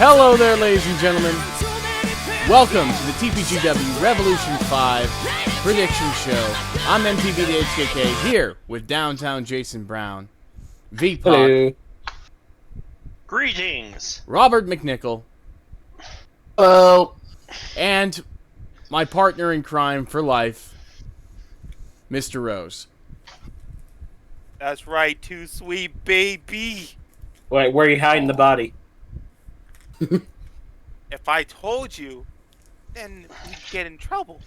Hello there, ladies and gentlemen. Welcome to the TPGW Revolution 5 Prediction Show. I'm MTV the HKK here with Downtown Jason Brown, V-Pac, Greetings, Robert McNicol, and my partner in crime for life, Mr. Rose. That's right, too sweet, baby. Wait, where are you hiding the body? If I told you, then we'd get in trouble.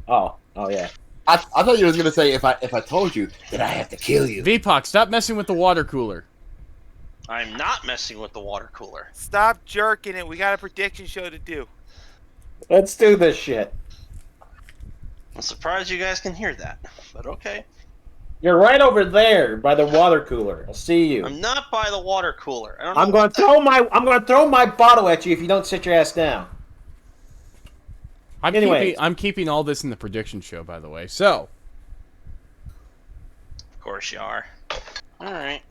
Oh yeah. I thought you was gonna say if I told you, then I have to kill you. V-Pac, stop messing with the water cooler. I'm not messing with the water cooler. Stop jerking it. We got a prediction show to do. Let's do this shit. I'm surprised you guys can hear that, but okay. You're right over there by the water cooler. I'll see you. I'm not by the water cooler. I don't know I'm gonna throw my bottle at you if you don't sit your ass down. I'm keeping all this in the prediction show, by the way. So, Of course you are. Alright.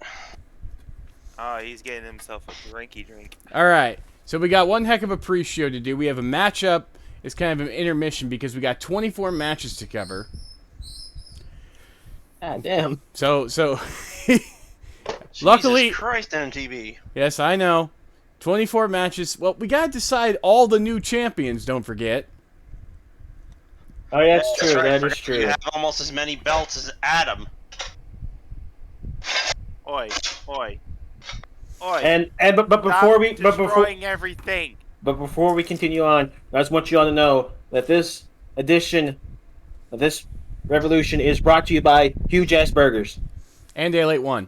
Oh, he's getting himself a drinky drink. all right. So we got one heck of a pre-show to do. We have a matchup. It's kind of an intermission because we got 24 matches to cover. God damn. So Jesus luckily, Christ, MTV. yes, I know. 24 matches. Well, we got to decide all the new champions, don't forget. Oh yeah, that's true. right, That I is forgot true. You have almost as many belts as Adam. Oi, oi, oi. And but Stop before we destroying everything. before we continue on, I just want you all to know that this edition of this revolution is brought to you by Huge Ass Burgers And Ale81.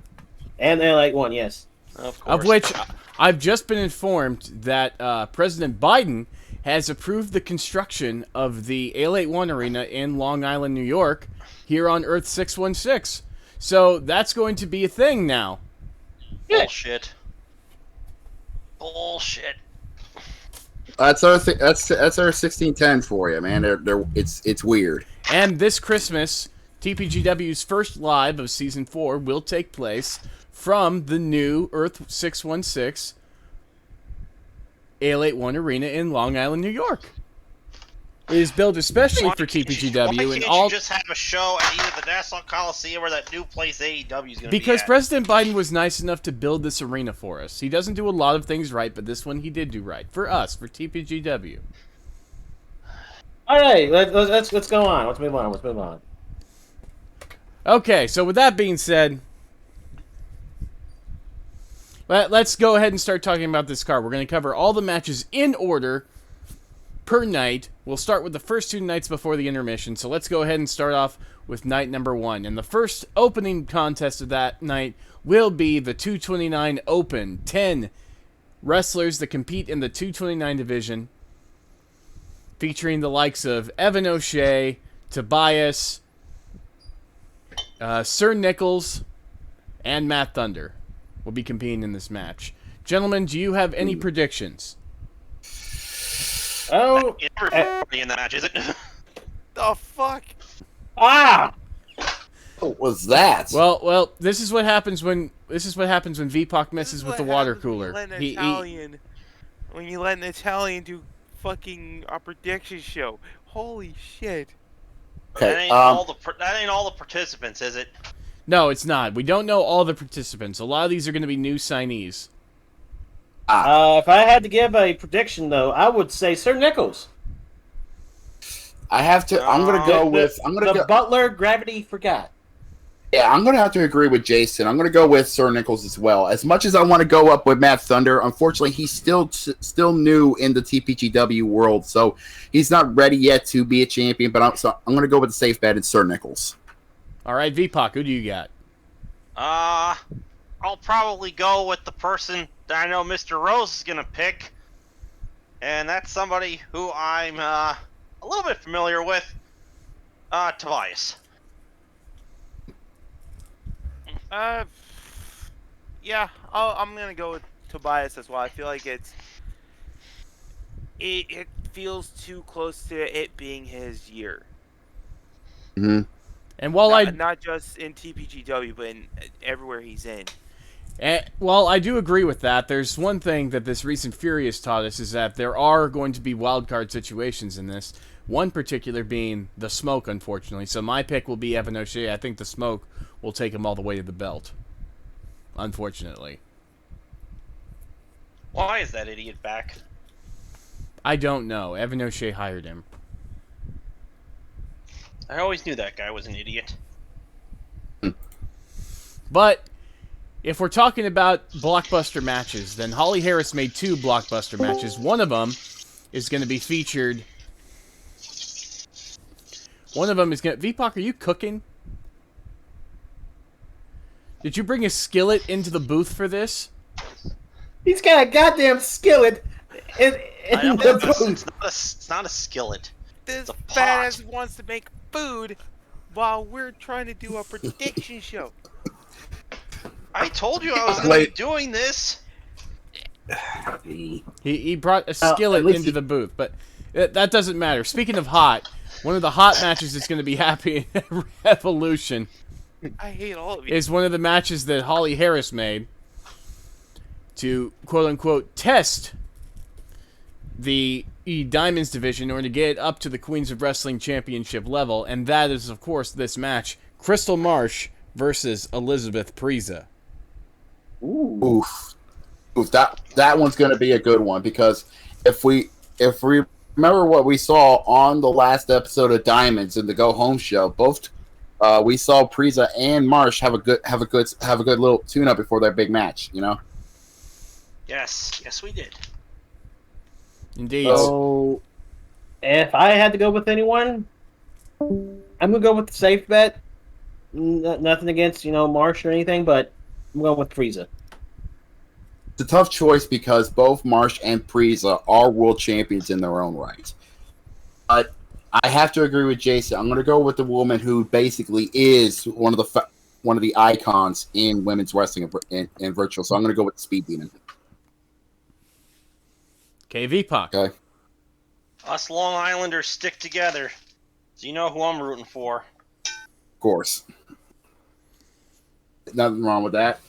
and they like one. Yes. Of course. Of which I've just been informed that President Biden has approved the construction of the Ale81 Arena in Long Island, New York, here on Earth 616. So that's going to be a thing now. Bullshit. Bullshit. That's our 1610 for you, man. It's weird. And this Christmas, TPGW's first live of Season 4 will take place from the new Earth 616 Ale81 Arena in Long Island, New York. It is built especially for TPGW Why and can't all you just have a show at either the Nassau Coliseum or that new place AEW is going to be because at? President Biden was nice enough to build this arena for us. He doesn't do a lot of things right, but this one he did do right for us, for TPGW. All right, let's go on. Let's move on. Okay, so with that being said, let's go ahead and start talking about this card. We're going to cover all the matches in order per night. We'll start with the first two nights before the intermission. So let's go ahead and start off with night number 1. And the first opening contest of that night will be the 229 Open. 10 wrestlers that compete in the 229 division, featuring the likes of Evan O'Shea, Tobias, Sir Nichols, and Matt Thunder will be competing in this match. Gentlemen, do you have any predictions? Oh. Everybody in that match, is it? The fuck? Ah. What was that? Well, this is what happens when V-Pac messes with the water cooler. When you let an Italian do fucking a prediction show. Holy shit. Okay, that ain't all the participants, is it? No, it's not. We don't know all the participants. A lot of these are going to be new signees. If I had to give a prediction, though, I would say Sir Nichols. I have to. I'm gonna go with. The Butler Gravity Forgot. Yeah, I'm gonna have to agree with Jason. I'm gonna go with Sir Nichols as well. As much as I want to go up with Matt Thunder, unfortunately, he's still new in the TPGW world, so he's not ready yet to be a champion. But I'm gonna go with the safe bet. It's Sir Nichols. All right, V-Pac, who do you got? I'll probably go with the person that I know Mr. Rose is gonna pick, and that's somebody who I'm a little bit familiar with, Tobias. Yeah, I'm gonna go with Tobias as well. I feel like it feels too close to it being his year. Mm-hmm. And while not just in TPGW, but in everywhere he's in. Well, I do agree with that. There's one thing that this recent Fury has taught us is that there are going to be wildcard situations in this. One particular being the Smoke, unfortunately. So my pick will be Evan O'Shea. I think the Smoke will take him all the way to the belt. Unfortunately. Why is that idiot back? I don't know. Evan O'Shea hired him. I always knew that guy was an idiot. But if we're talking about blockbuster matches, then Holly Harris made 2 blockbuster matches. One of them is going to be featured. One of them is going to... V-Pac, are you cooking? Did you bring a skillet into the booth for this? He's got a goddamn skillet in the booth. It's not a skillet. This It's a fat ass pot. wants to make food while we're trying to do a prediction show. I told you I was going to be doing this. He brought a skillet into the booth, but that doesn't matter. Speaking of hot, one of the hot matches that's going to be happening at Revolution I hate all of you. is one of the matches that Holly Harris made to, quote-unquote, test the Diamonds division in order to get up to the Queens of Wrestling Championship level, and that is, of course, this match, Crystal Marsh versus Elizabeth Preza. Oof. That one's going to be a good one, because if we remember what we saw on the last episode of Diamonds in the Go Home show, both we saw Preza and Marsh have a good little tune-up before their big match, you know? Yes, we did. Indeed. So, if I had to go with anyone, I'm gonna go with the safe bet. Nothing against Marsh or anything, but I'm going with Frieza. It's a tough choice because both Marsh and Preza are world champions in their own right. But I have to agree with Jason. I'm going to go with the woman who basically is one of the icons in women's wrestling in virtual. So I'm going to go with the Speed Demon. Okay, V-Pac. Okay. Us Long Islanders stick together. So you know who I'm rooting for. Of course. Nothing wrong with that.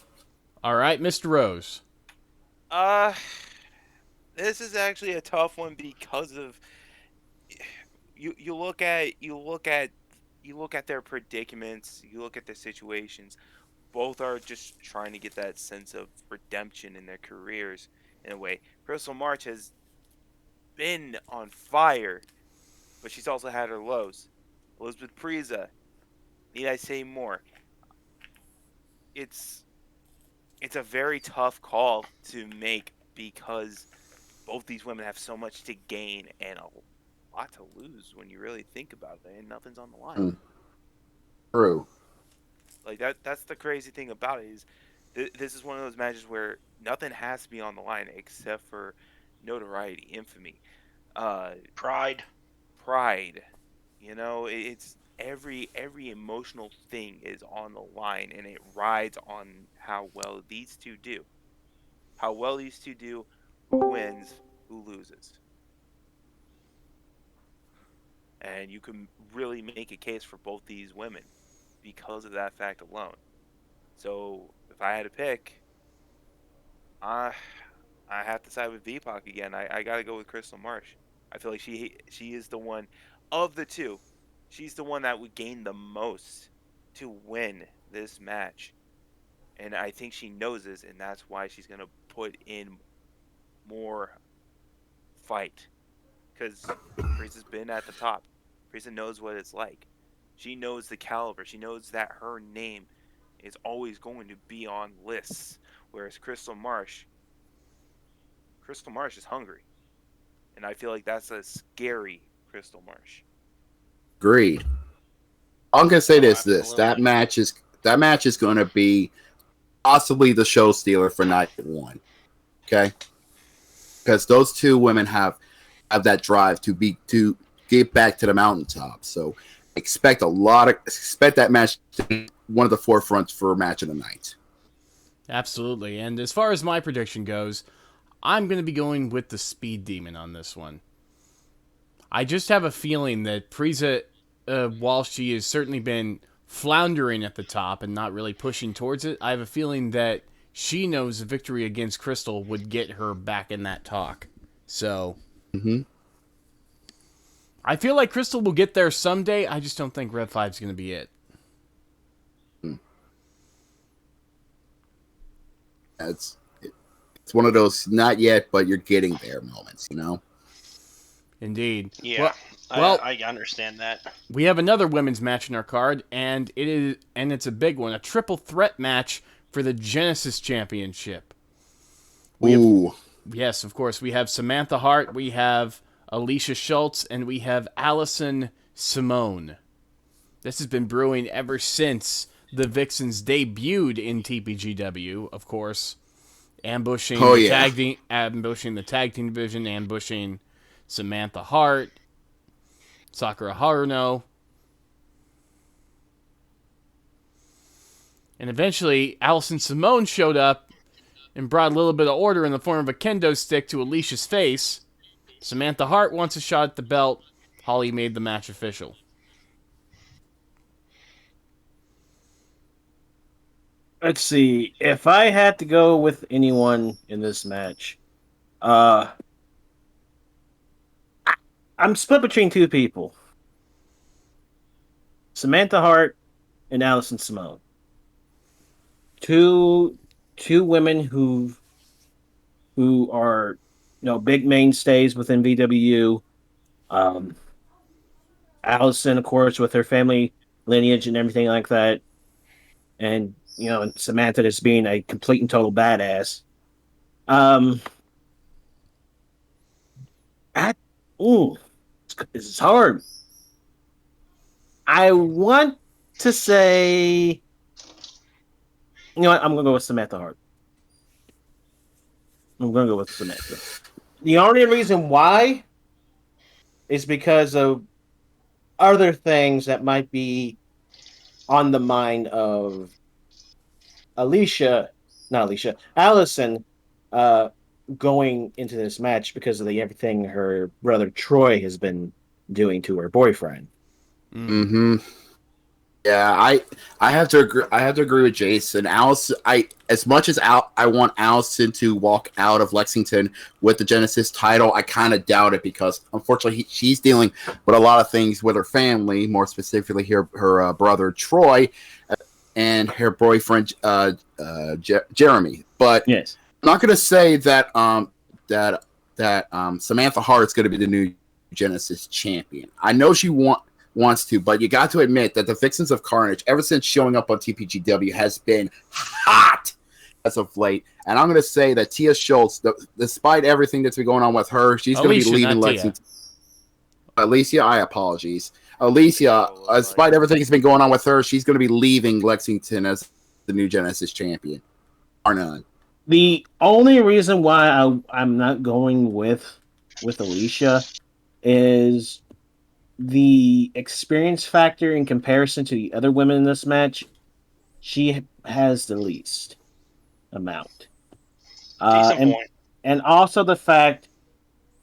All right, Mr. Rose. This is actually a tough one because of you look at their predicaments, you look at their situations. Both are just trying to get that sense of redemption in their careers in a way. Crystal March has been on fire, but she's also had her lows. Elizabeth Preza, need I say more? It's a very tough call to make because both these women have so much to gain and a lot to lose when you really think about it, and nothing's on the line. True. Like that's the crazy thing about it is this is one of those matches where nothing has to be on the line except for notoriety, infamy, Pride. It's every emotional thing is on the line, and it rides on how well these two do. Who wins, who loses. And you can really make a case for both these women because of that fact alone. So if I had to pick, I have to side with V-Pac again. I gotta go with Crystal Marsh. I feel like she is the one of the two. She's the one that would gain the most to win this match. And I think she knows this, and that's why she's going to put in more fight. Because Friza's been at the top. Frieza knows what it's like. She knows the caliber. She knows that her name is always going to be on lists. Whereas Crystal Marsh is hungry. And I feel like that's a scary Crystal Marsh. Agreed. I'm gonna say this: absolutely. that match is going to be possibly the show stealer for night one. Okay, because those two women have that drive to get back to the mountaintop. So expect that match to be one of the forefronts for match of the night. Absolutely. And as far as my prediction goes, I'm going to be going with the Speed Demon on this one. I just have a feeling that Preza, while she has certainly been floundering at the top and not really pushing towards it, I have a feeling that she knows a victory against Crystal would get her back in that talk. So, I feel like Crystal will get there someday. I just don't think Rev 5 is going to be it. It's one of those not yet, but you're getting there moments, you know? Indeed. Yeah, Well, I understand that. we have another women's match in our card, and it's a big one, a triple threat match for the Genesis Championship. Ooh. Yes, of course. We have Samantha Hart, we have Alicia Schultz, and we have Allison Simone. This has been brewing ever since the Vixens debuted in TPGW, of course, ambushing ambushing the tag team division, ambushing Samantha Hart, Sakura Haruno. And eventually, Allison Simone showed up and brought a little bit of order in the form of a kendo stick to Alicia's face. Samantha Hart wants a shot at the belt. Holly made the match official. Let's see. If I had to go with anyone in this match, I'm split between two people. Samantha Hart and Allison Simone. Two women who are big mainstays within VWU. Allison, of course, with her family lineage and everything like that, and and Samantha just being a complete and total badass. It's hard. I want to say, what? I'm gonna go with Samantha Hart. I'm gonna go with Samantha. The only reason why is because of other things that might be on the mind of Allison, going into this match because of everything her brother Troy has been doing to her boyfriend. Yeah, I have to agree. I have to agree with Jason. Allison, as much as I want Allison to walk out of Lexington with the Genesis title, I kind of doubt it because unfortunately she's dealing with a lot of things with her family, more specifically her brother Troy and her boyfriend Jeremy. But yes, I'm not going to say that Samantha Hart is going to be the new Genesis champion. I know she wants to, but you got to admit that the Vixens of Carnage, ever since showing up on TPGW, has been hot as of late. And I'm going to say that Tia Schultz, despite everything that's been going on with her, she's going to be leaving Lexington. Alicia, I apologize. Alicia, despite everything that's been going on with her, she's going to be leaving Lexington as the new Genesis champion. Or none. The only reason why I'm not going with Alicia is the experience factor in comparison to the other women in this match. She has the least amount. And also the fact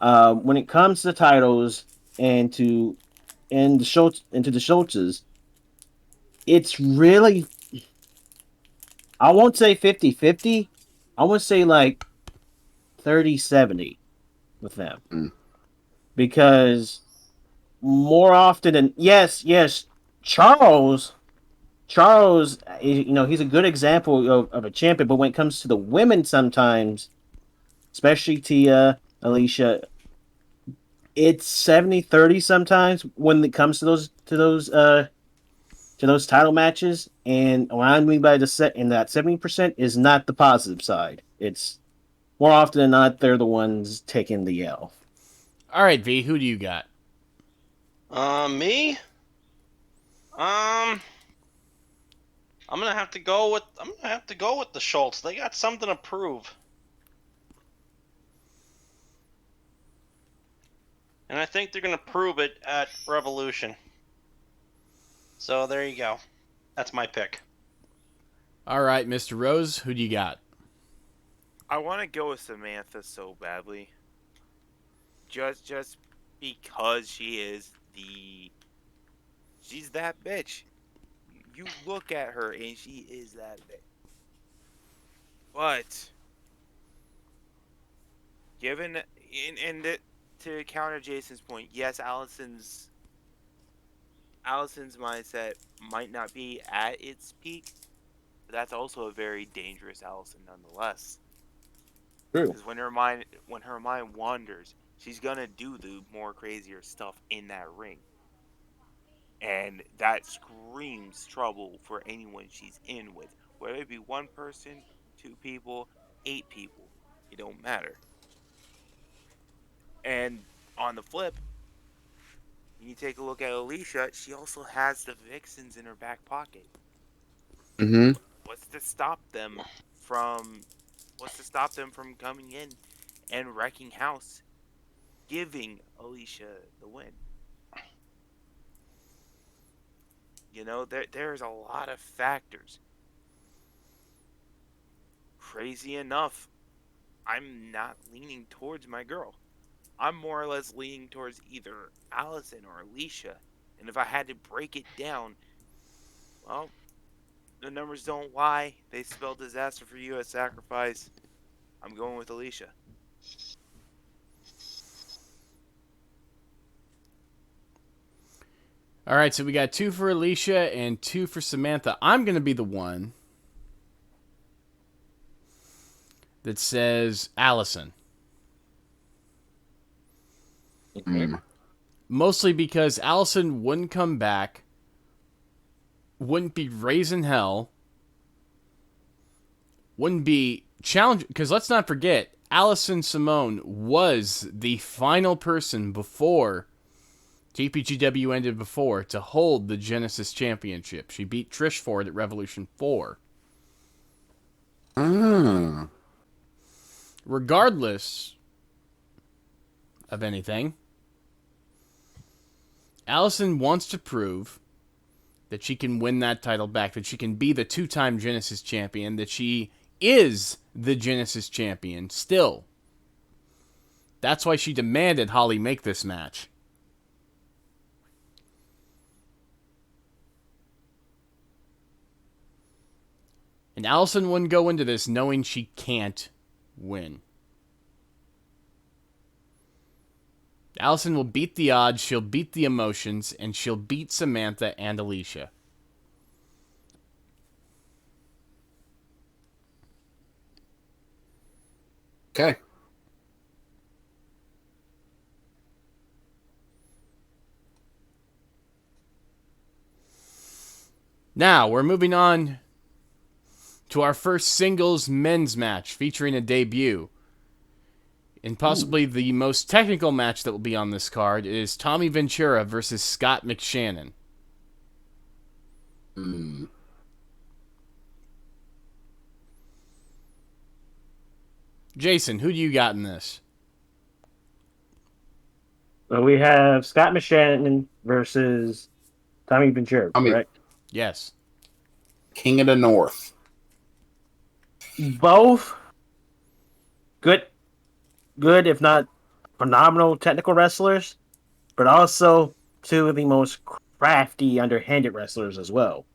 when it comes to titles and into the Schultzes, it's really, I won't say 50-50. I would say like 30-70 with them. Because more often than yes, Charles, he's a good example of a champion. But when it comes to the women, sometimes, especially Tia, Alicia, it's 70-30 sometimes when it comes to those title matches. And what I mean by that 70% is not the positive side. It's more often than not they're the ones taking the L. All right, V, who do you got? Me? I'm gonna have to go with the Schultz. They got something to prove. And I think they're gonna prove it at Revolution. So there you go. That's my pick. All right, Mr. Rose, who do you got? I want to go with Samantha so badly. Just because she's that bitch. You look at her and she is that bitch. But given to counter Jason's point, yes, Allison's mindset might not be at its peak, but that's also a very dangerous Allison nonetheless. True. Because when her mind wanders, she's gonna do the more crazier stuff in that ring, and that screams trouble for anyone she's in with, whether it be one person, 2 people, 8 people. It don't matter. And on the flip, when you take a look at Alicia, she also has the Vixens in her back pocket. Mm-hmm. What's to stop them from coming in and wrecking house, giving Alicia the win? You know, there's a lot of factors. Crazy enough, I'm not leaning towards my girl. I'm more or less leaning towards either Allison or Alicia. And if I had to break it down, well, the numbers don't lie. They spell disaster for you at Sacrifice. I'm going with Alicia. All right, so we got 2 for Alicia and 2 for Samantha. I'm going to be the one that says Allison. Mm. Mostly because Allison wouldn't come back, wouldn't be raising hell, wouldn't be challenged. Because let's not forget, Allison Simone was the final person before TPGW ended before to hold the Genesis Championship. She beat Trish for it at Revolution 4. Ah. Regardless of anything, Allison wants to prove that she can win that title back, that she can be the 2-time Genesis champion, that she is the Genesis champion still. That's why she demanded Holly make this match. And Allison wouldn't go into this knowing she can't win. Allison will beat the odds, she'll beat the emotions, and she'll beat Samantha and Alicia. Okay. Now, we're moving on to our first singles men's match featuring a debut. And possibly the most technical match that will be on this card is Tommy Ventura versus Scott McShannon. Mm. Jason, who do you got in this? So we have Scott McShannon versus Tommy Ventura, correct? Yes. King of the North. Both good, if not phenomenal technical wrestlers, but also 2 of the most crafty, underhanded wrestlers as well.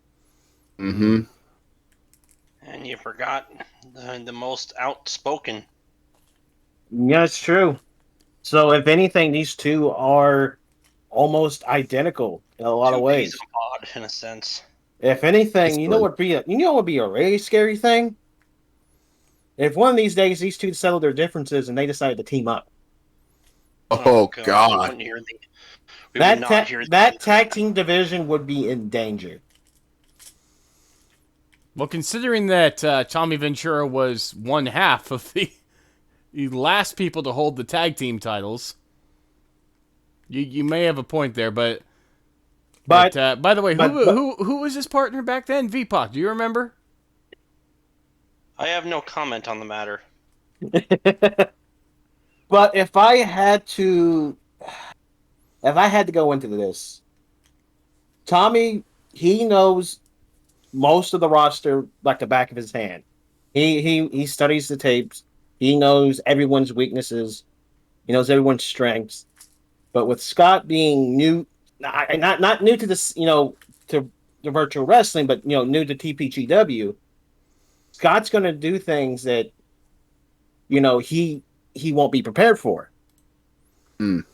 Mm-hmm. And you forgot the most outspoken. Yeah, it's true. So if anything, these 2 are almost identical in a lot of ways. Two peas in a pod, in a sense. If anything, That's you know what would be a really scary thing? If one of these days these 2 settle their differences and they decide to team up. Oh, God. That tag team division would be in danger. Well, considering that Tommy Ventura was one half of the last people to hold the tag team titles, you may have a point there. But by the way, who was his partner back then? V-Pac. Do you remember? I have no comment on the matter. But if I had to go into this, Tommy, he knows most of the roster like the back of his hand. He studies the tapes. He knows everyone's weaknesses. He knows everyone's strengths. But with Scott being new, not new to this, to the virtual wrestling, but new to TPGW, Scott's going to do things that, he won't be prepared for. Mm.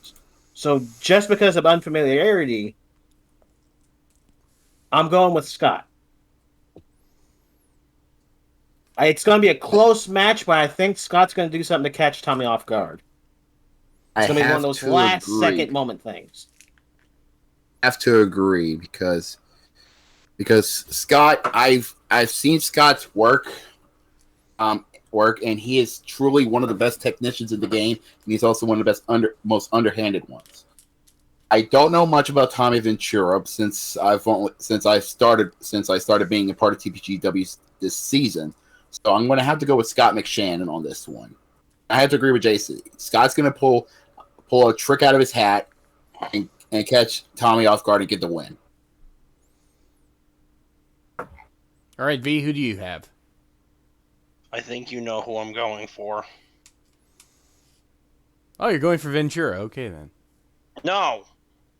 So just because of unfamiliarity, I'm going with Scott. It's going to be a close match, but I think Scott's going to do something to catch Tommy off guard. It's going to be one of those last-second moment things. I have to agree because Scott, I've seen Scott's work, and he is truly one of the best technicians in the game, and he's also one of the best most underhanded ones. I don't know much about Tommy Ventura since I started being a part of TPGW this season. So I'm going to have to go with Scott McShannon on this one. I have to agree with Jason. Scott's going to pull a trick out of his hat and catch Tommy off guard and get the win. All right, V, who do you have? I think you know who I'm going for. Oh, you're going for Ventura. Okay, then. No,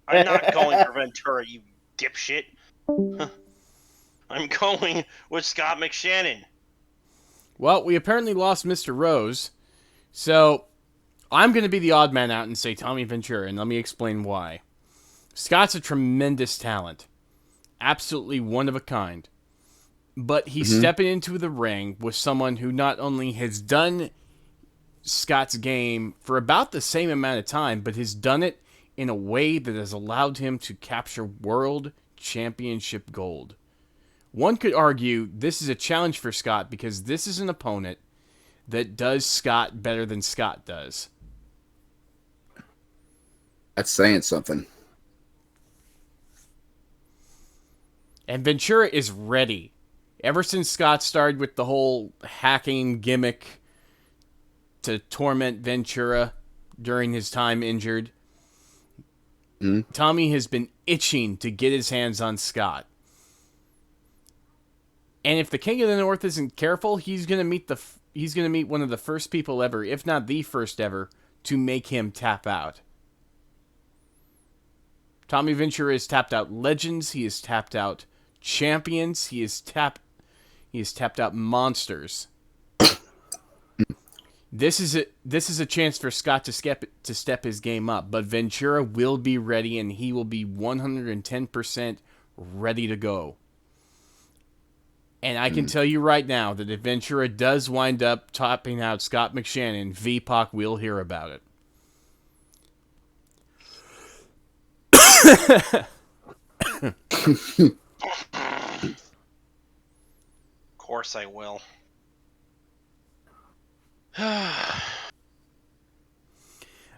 I'm not going for Ventura, you dipshit. I'm going with Scott McShannon. Well, we apparently lost Mr. Rose, so I'm going to be the odd man out and say Tommy Ventura, and let me explain why. Scott's a tremendous talent. Absolutely one of a kind. But he's stepping into the ring with someone who not only has done Scott's game for about the same amount of time, but has done it in a way that has allowed him to capture world championship gold. One could argue this is a challenge for Scott because this is an opponent that does Scott better than Scott does. That's saying something. And Ventura is ready. Ever since Scott started with the whole hacking gimmick to torment Ventura during his time injured, Tommy has been itching to get his hands on Scott. And if the King of the North isn't careful, he's going to meet one of the first people ever, if not the first ever, to make him tap out. Tommy Ventura has tapped out legends, he has tapped out champions, he has tapped out monsters. This is a chance for Scott to step his game up, but Ventura will be ready and he will be 110% ready to go. And I can tell you right now that if Ventura does wind up topping out Scott McShannon, V-Pac will hear about it. Of course I will.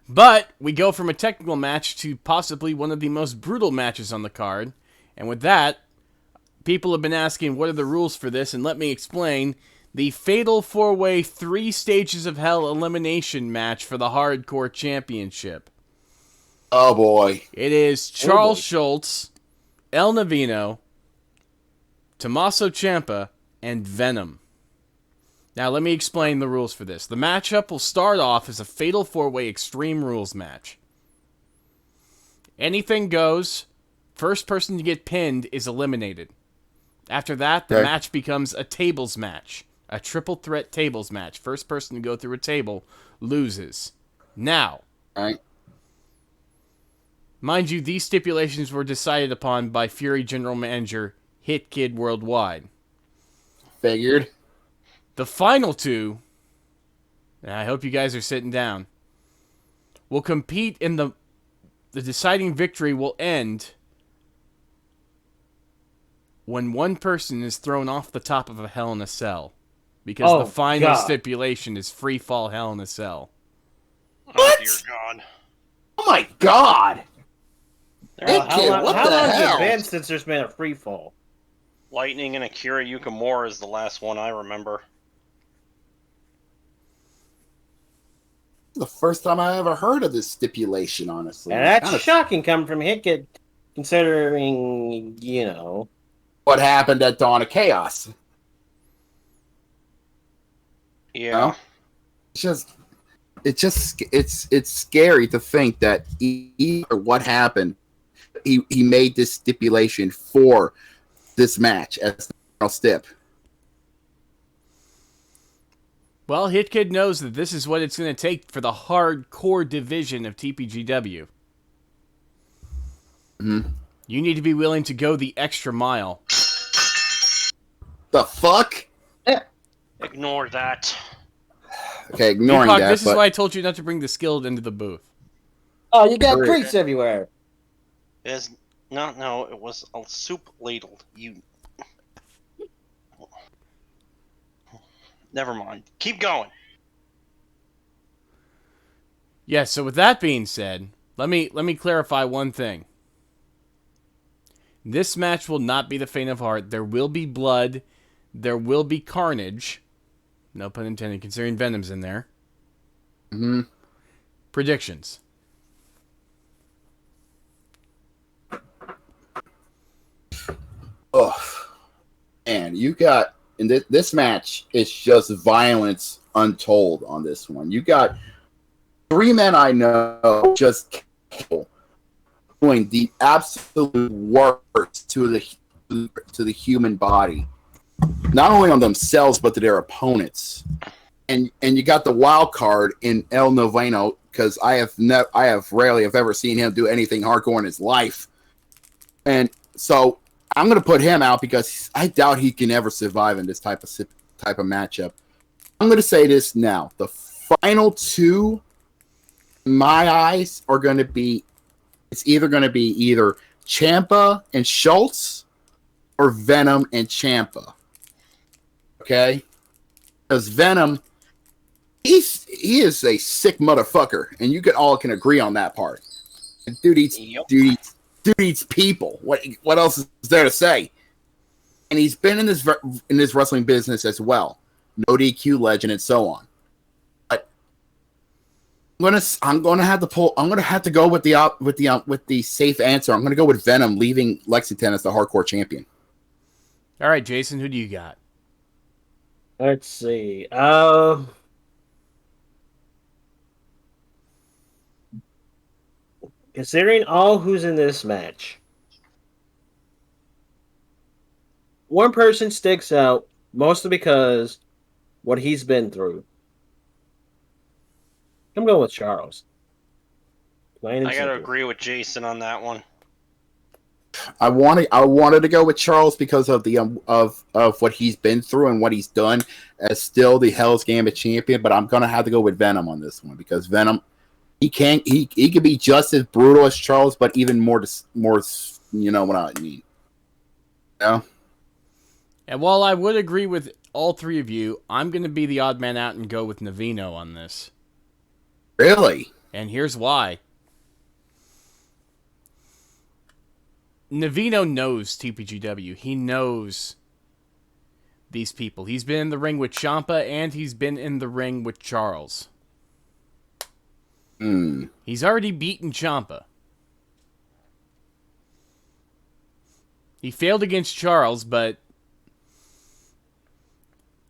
But we go from a technical match to possibly one of the most brutal matches on the card. And with that, people have been asking, what are the rules for this? And let me explain. The Fatal 4-Way 3 Stages of Hell Elimination match for the Hardcore Championship. Oh, boy. It is Charles Schultz, El Navino, Tommaso Ciampa, and Venom. Now, let me explain the rules for this. The matchup will start off as a Fatal 4-Way Extreme Rules match. Anything goes. First person to get pinned is eliminated. After that, the match becomes a tables match. A triple threat tables match. First person to go through a table loses. Now, mind you, these stipulations were decided upon by Fury General Manager Hit Kid Worldwide. Figured. The final two, and I hope you guys are sitting down, will compete in the deciding victory will end when one person is thrown off the top of a Hell in a Cell. Because the final stipulation is free fall Hell in a Cell. Oh, dear God. Oh, my God. How long has it been since there's been a free fall? Lightning and Akira Yukamura is the last one I remember. The first time I ever heard of this stipulation, honestly. And that's shocking coming from Hickett, considering, what happened at Dawn of Chaos. Yeah. It's scary to think that either what happened, he made this stipulation for this match as the final stip. Well, Hit Kid knows that this is what it's going to take for the hardcore division of TPGW. Mm-hmm. You need to be willing to go the extra mile. The fuck? Ignore that. Okay, ignoring V-Pac, that. this is why I told you not to bring the skilled into the booth. Oh, you got Great. grease everywhere. No, it was a soup ladle. Never mind. Keep going. Yeah, so with that being said, let me clarify one thing. This match will not be the faint of heart. There will be blood. There will be carnage. No pun intended, considering Venom's in there. Mm-hmm. Predictions. Oh, and you got in this match. It's just violence untold on this one. You got 3 men I know just doing the absolute worst to the human body, not only on themselves but to their opponents. And you got the wild card in El Noveno, because I have rarely have ever seen him do anything hardcore in his life, and so I'm going to put him out because I doubt he can ever survive in this type of matchup. I'm going to say this now: the final 2, in my eyes, are going to be. It's either going to be either Ciampa and Schultz or Venom and Ciampa. Okay, because Venom, he is a sick motherfucker, and you all can agree on that part. Dude eats people. What else is there to say? And he's been in this wrestling business as well. No DQ legend and so on. But I'm gonna have to go with the safe answer. I'm gonna go with Venom leaving Lexington as the hardcore champion. All right, Jason, who do you got? Let's see. Considering all who's in this match, one person sticks out mostly because what he's been through. I'm going with Charles. I gotta agree with Jason on that one. I wanted to go with Charles because of the of what he's been through and what he's done as still the Hell's Gambit champion, but I'm gonna have to go with Venom on this one because Venom, he can be just as brutal as Charles, but even more, you know what I mean. Yeah. And while I would agree with all 3 of you, I'm going to be the odd man out and go with Navino on this. Really? And here's why. Navino knows TPGW. He knows these people. He's been in the ring with Ciampa, and he's been in the ring with Charles. He's already beaten Ciampa. He failed against Charles,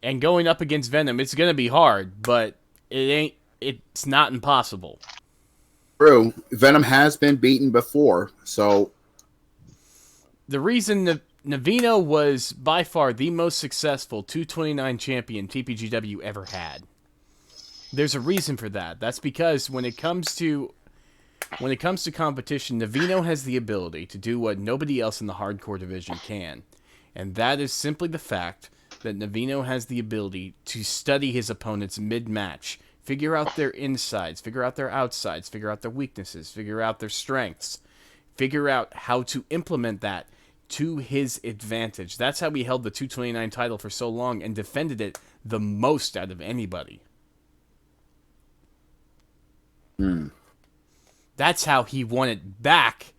and going up against Venom, it's going to be hard, but it's not impossible. True. Venom has been beaten before, so the reason Navino was by far the most successful 229 champion TPGW ever had. There's a reason for that. That's because when it comes to competition, Navino has the ability to do what nobody else in the hardcore division can. And that is simply the fact that Navino has the ability to study his opponents mid-match, figure out their insides, figure out their outsides, figure out their weaknesses, figure out their strengths, figure out how to implement that to his advantage. That's how he held the 229 title for so long and defended it the most out of anybody. That's how he won it back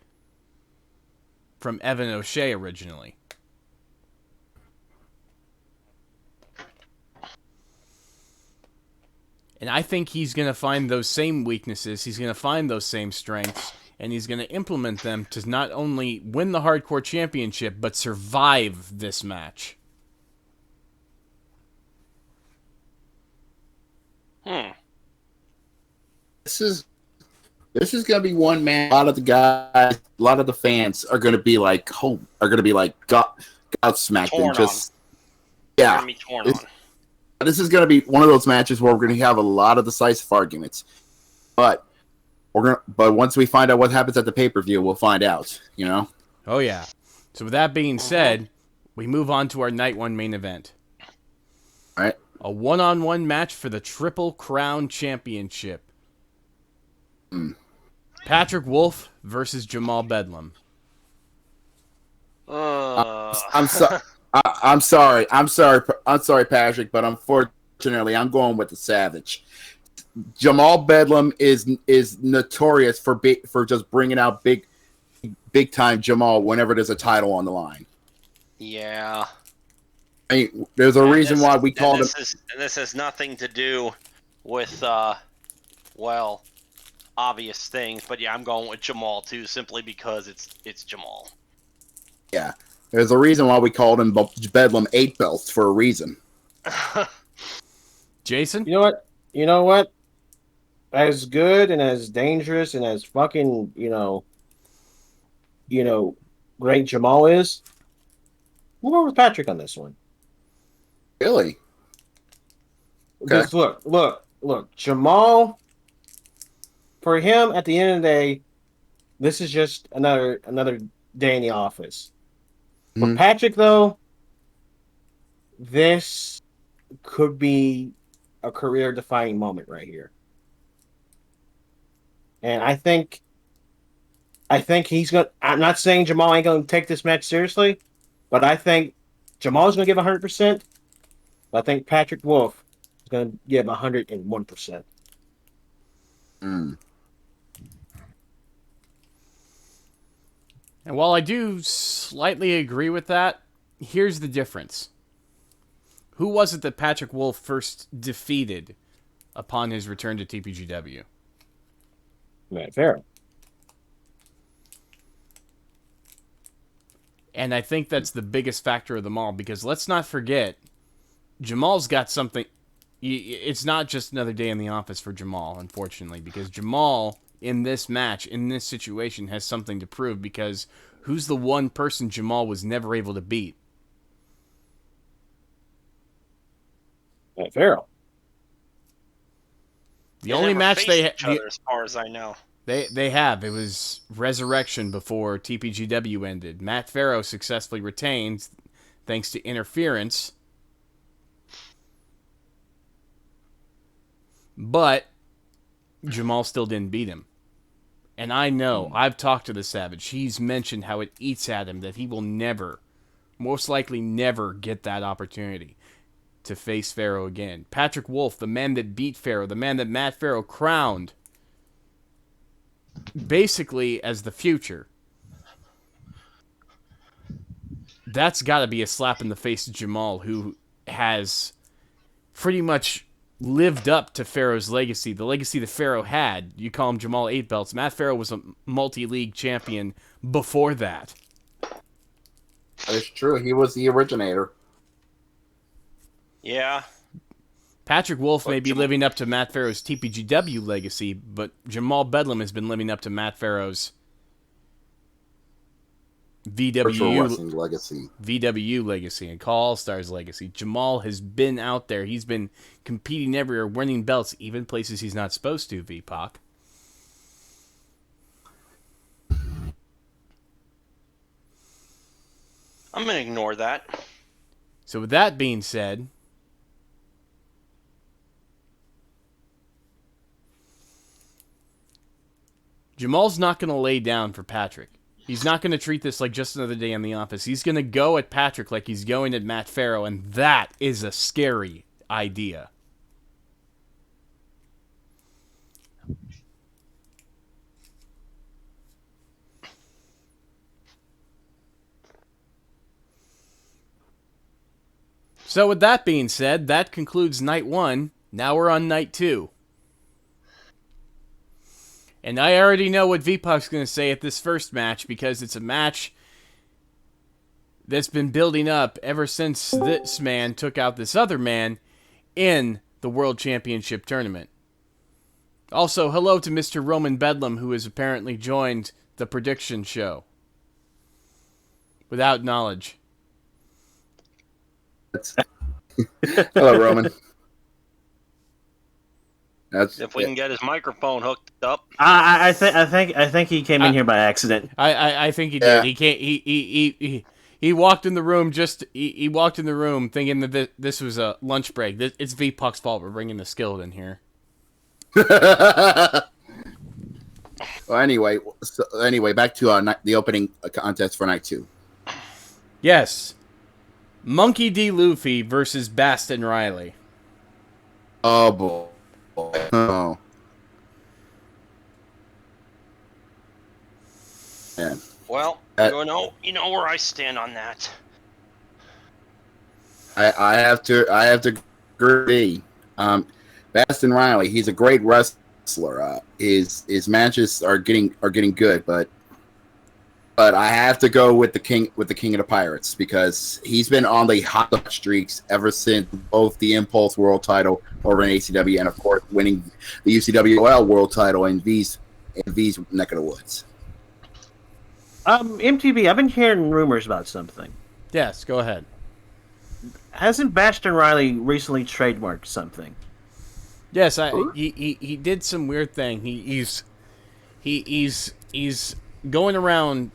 from Evan O'Shea originally. And I think he's going to find those same weaknesses, he's going to find those same strengths, and he's going to implement them to not only win the Hardcore Championship, but survive this match. This is going to be one man. A lot of the guys, a lot of the fans are going to be like, God smacked and just, yeah. This is going to be one of those matches where we're going to have a lot of decisive arguments. But once we find out what happens at the pay-per-view, we'll find out, you know? Oh, yeah. So with that being said, we move on to our Night 1 main event. All right. A one-on-one match for the Triple Crown Championship. Patrick Wolf versus Jamal Bedlam. I'm sorry, Patrick, but unfortunately, I'm going with the Savage. Jamal Bedlam is notorious for just bringing out big time Jamal whenever there's a title on the line. Yeah. I mean, there's a reason why we called him. And this has nothing to do with, obvious things. But yeah, I'm going with Jamal too, simply because it's Jamal. Yeah, there's a reason why we called him Bedlam 8 belts for a reason. Jason? You know what? As good and as dangerous and as fucking, great Jamal is, we'll go with Patrick on this one. Really? Because look, Jamal, for him, at the end of the day, this is just another day in the office. For Patrick, though, this could be a career-defining moment right here. And I think he's going to... I'm not saying Jamal ain't going to take this match seriously, but I think Jamal's going to give 100%, but I think Patrick Wolf is going to give 101%. And while I do slightly agree with that, here's the difference. Who was it that Patrick Wolf first defeated upon his return to TPGW? Matt Farrell. And I think that's the biggest factor of them all, because let's not forget, Jamal's got something... It's not just another day in the office for Jamal, unfortunately, because Jamal... in this match, in this situation, has something to prove, because who's the one person Jamal was never able to beat? Matt Farrell. The only match they had, as far as I know, they have, it was Resurrection before TPGW ended. Matt Farrell successfully retained thanks to interference, but Jamal still didn't beat him. And I know, I've talked to the Savage. He's mentioned how it eats at him that he will never, most likely never, get that opportunity to face Farrell again. Patrick Wolf, the man that beat Farrell, the man that Matt Farrell crowned basically as the future. That's got to be a slap in the face to Jamal, who has pretty much lived up to Pharaoh's legacy, the legacy that Pharaoh had. You call him Jamal 8 belts. Matt Farrell was a multi-league champion before that. That is true. He was the originator. Yeah. Patrick Wolf may be living up to Matt Farrell's TPGW legacy, but Jamal Bedlam has been living up to Matt Farrell's VW legacy and Call All-Stars legacy. Jamal has been out there. He's been competing everywhere, winning belts, even places he's not supposed to, V-Pac. I'm going to ignore that. So with that being said, Jamal's not going to lay down for Patrick. He's not going to treat this like just another day in the office. He's going to go at Patrick like he's going at Matt Farrell, and that is a scary idea. So with that being said, that concludes night 1. Now we're on night 2. And I already know what V-Pac's going to say at this first match, because it's a match that's been building up ever since this man took out this other man in the World Championship Tournament. Also, hello to Mr. Roman Bedlam, who has apparently joined the prediction show. Without knowledge. Hello, Roman. That's If we can get his microphone hooked up. I think he came in here by accident. I think he did. Yeah. He can't. He walked in the room he walked in the room thinking that this was a lunch break. It's V-Pac's fault. We're bringing the skillet in here. Well, anyway, back to the opening contest for night 2. Yes, Monkey D. Luffy versus Bastin Riley. Oh boy. Oh. Man. Well, you know where I stand on that. I have to agree. Bastin Riley, he's a great wrestler. His matches are getting good, but I have to go with the king of the Pirates because he's been on the hot streaks ever since both the Impulse World Title over in ACW and of course winning the UCWL World Title in V's neck of the woods. MTV, I've been hearing rumors about something. Yes, go ahead. Hasn't Bastin Riley recently trademarked something? Yes, he did some weird thing. He's going around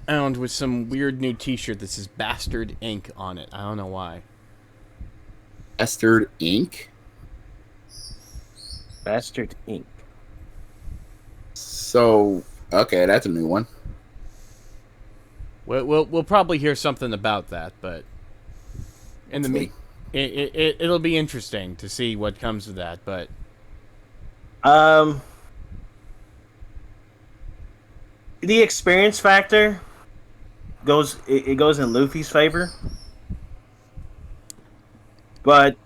with some weird new T-shirt that says "Bastard Inc." on it. I don't know why. Bastard Inc. Bastard Inc. So okay, that's a new one. We'll probably hear something about that, but in the it'll be interesting to see what comes of that. But the experience factor goes in Luffy's favor, but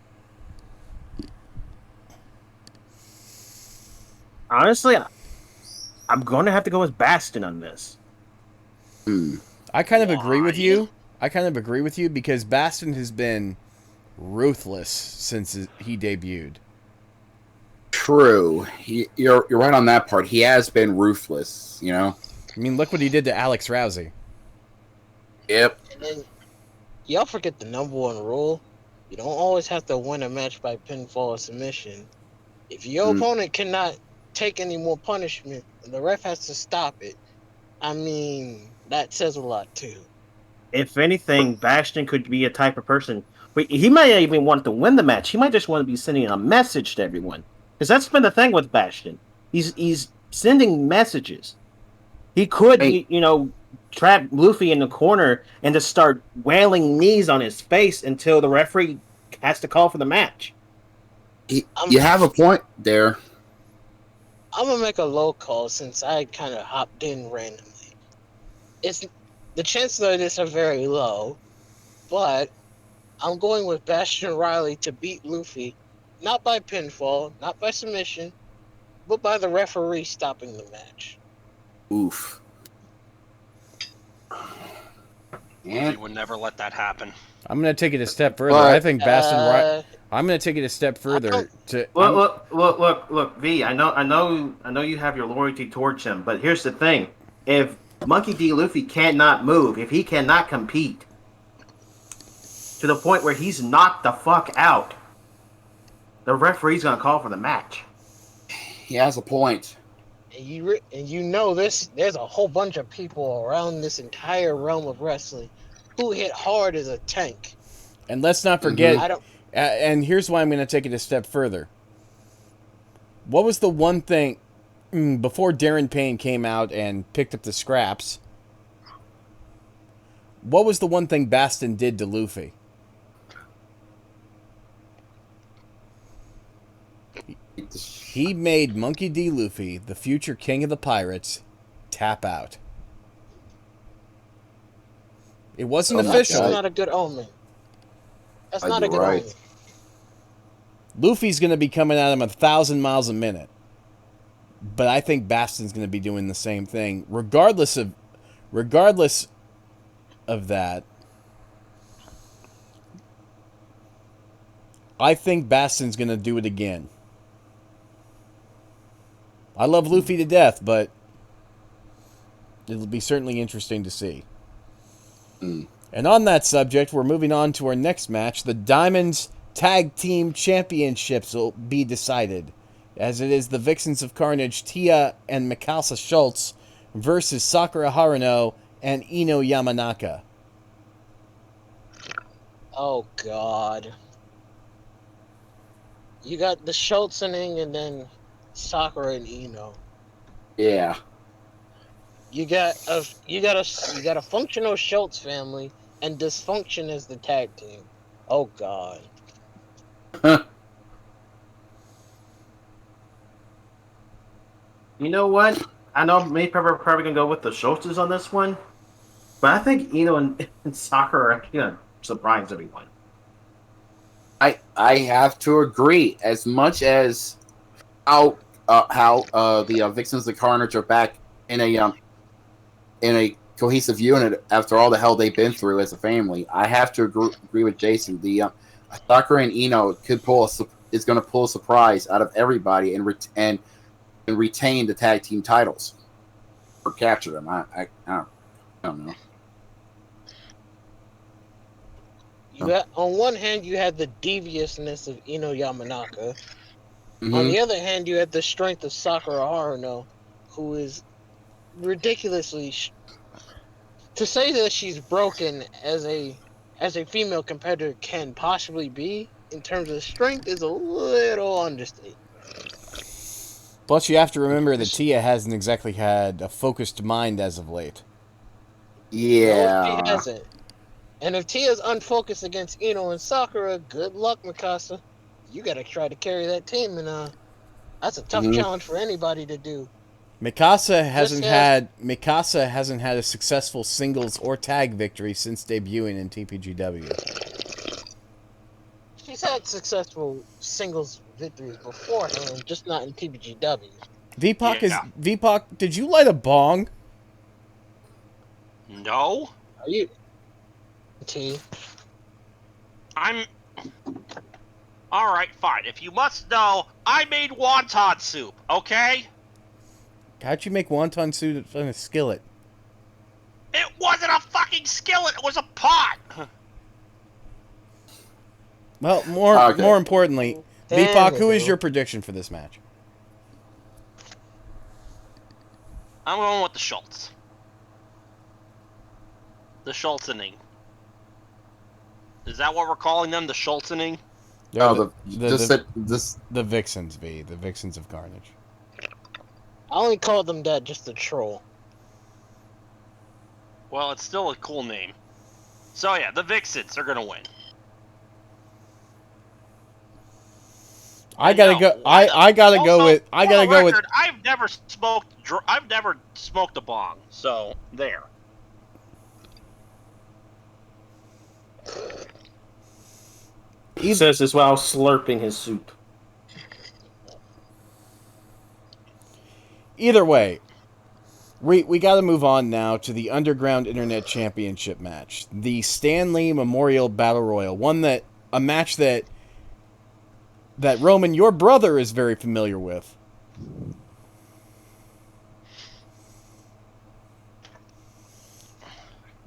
honestly, I'm going to have to go with Bastin on this. I kind of agree with you. Because Bastin has been ruthless since he debuted. True. You're right on that part. He has been ruthless, you know? I mean, look what he did to Alex Rousey. Yep. And then y'all forget the number one rule. You don't always have to win a match by pinfall or submission. If your opponent cannot take any more punishment, the ref has to stop it. I mean, that says a lot too. If anything, Bastin could be a type of person. He might not even want to win the match. He might just want to be sending a message to everyone. Because that's been the thing with Bastin. He's sending messages. He could, trap Luffy in the corner and just start wailing knees on his face until the referee has to call for the match. You have a point there. I'm gonna make a low call since I kind of hopped in randomly. The chances of this are very low, but I'm going with Bastin Riley to beat Luffy, not by pinfall, not by submission, but by the referee stopping the match. Oof. Luffy would never let that happen. I'm going to take it a step further. I think Bastin. I'm going to take it a step further. Look, V. I know you have your loyalty towards him, but here's the thing: if Monkey D. Luffy cannot move, if he cannot compete to the point where he's knocked the fuck out, the referee's going to call for the match. He has a point. And you know this. There's a whole bunch of people around this entire realm of wrestling who hit hard as a tank. And let's not forget. And here's why I'm going to take it a step further. What was the one thing before Darren Payne came out and picked up the scraps? What was the one thing Bastin did to Luffy? He made Monkey D. Luffy, the future king of the pirates, tap out. It wasn't official. That's not a good omen. That's not a good omen. Luffy's going to be coming at him 1,000 miles a minute. But I think Bastin's going to be doing the same thing. Regardless of that, I think Bastin's going to do it again. I love Luffy to death, but it'll be certainly interesting to see. And on that subject, we're moving on to our next match. The Diamonds Tag Team Championships will be decided as it is the Vixens of Carnage, Tia and Mikasa Schultz versus Sakura Haruno and Ino Yamanaka. Oh God. You got the Schultzening and then Sakura and Ino. Yeah. You got a functional Schultz family and dysfunction as the tag team. Oh God. You know what? I know maybe probably gonna go with the Schultzes on this one, but I think Eno and Sakura are gonna surprise everyone. I have to agree. As much as how the Vixens of Carnage are back in a cohesive unit after all the hell they've been through as a family, I have to agree with Jason. The Sakura and Ino is going to pull a surprise out of everybody and retain the tag team titles or capture them. I don't know. You got, on one hand, you had the deviousness of Ino Yamanaka. Mm-hmm. On the other hand, you had the strength of Sakura Haruno, who is ridiculously. To say that she's broken as a female competitor can possibly be in terms of strength is a little understated. Plus, you have to remember that Tia hasn't exactly had a focused mind as of late. Yeah. No, she hasn't. And if Tia's unfocused against Ino and Sakura, good luck, Mikasa. You gotta try to carry that team, and that's a tough challenge for anybody to do. Mikasa hasn't had a successful singles or tag victory since debuting in TPGW. She's had successful singles victories beforehand, just not in TPGW. V-Pac, did you light a bong? No. Are you T? Alright, fine. If you must know, I made wonton soup, okay? How'd you make wonton soup in a skillet? It wasn't a fucking skillet, it was a pot! Well, more importantly, V-Pac, who is your prediction for this match? I'm going with the Schultz. The Schultzening. Is that what we're calling them? The Schultzening? The Vixens, V. The Vixens of Carnage. I only called them that just to troll. Well, it's still a cool name. So yeah, the Vixens are gonna win. I gotta go with. I've never smoked a bong, so there. He says this while slurping his soup. Either way, we got to move on now to the Underground Internet Championship match, the Stanley Memorial Battle Royal, a match that Roman, your brother, is very familiar with.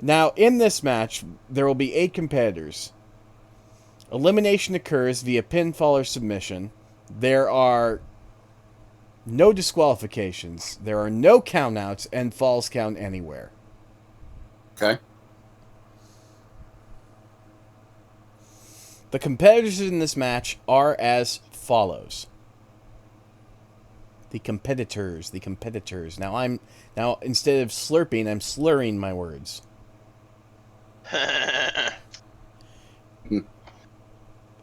Now, in this match, there will be 8 competitors. Elimination occurs via pinfall or submission. There are no disqualifications. There are no countouts, and falls count anywhere. Okay. The competitors in this match are as follows. The competitors. Now instead of slurping, I'm slurring my words.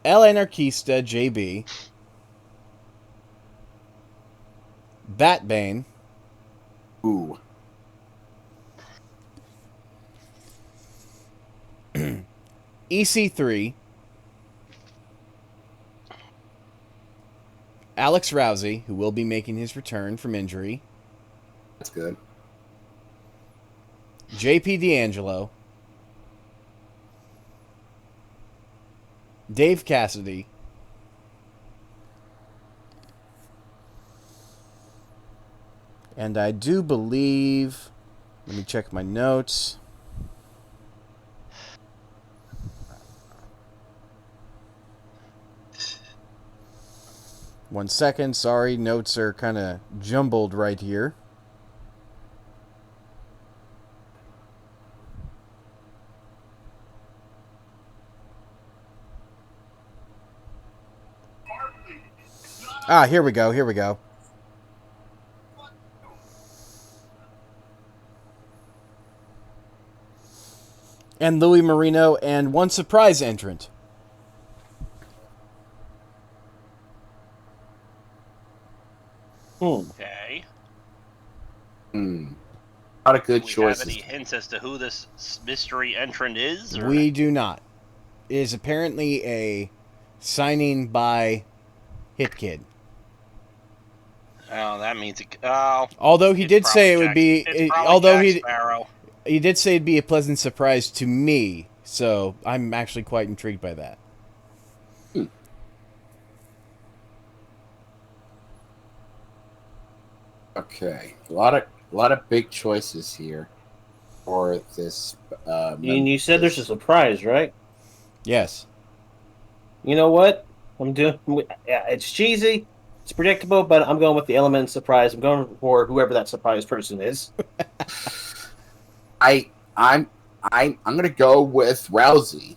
El Anarquista, JB. Batbane. Ooh. EC3. Alex Rousey, who will be making his return from injury. That's good. JP D'Angelo. Dave Cassidy. And I do believe... Let me check my notes. 1 second. Sorry, notes are kind of jumbled right here. Ah, here we go. Here we go. And Louis Marino and one surprise entrant. Okay. A lot of good Do we choices. have any hints as to who this mystery entrant is? Or? We do not. It is apparently a signing by Hit Kid. Oh, that means it. Oh, Although he did say it would be, although Jack Sparrow. he did say it'd be a pleasant surprise to me. So I'm actually quite intrigued by that. Okay, a lot of big choices here for this. And you said there's a surprise, right? Yes. You know what? Yeah, it's cheesy, it's predictable, but I'm going with the element of surprise. I'm going for whoever that surprise person is. I'm gonna go with Rousey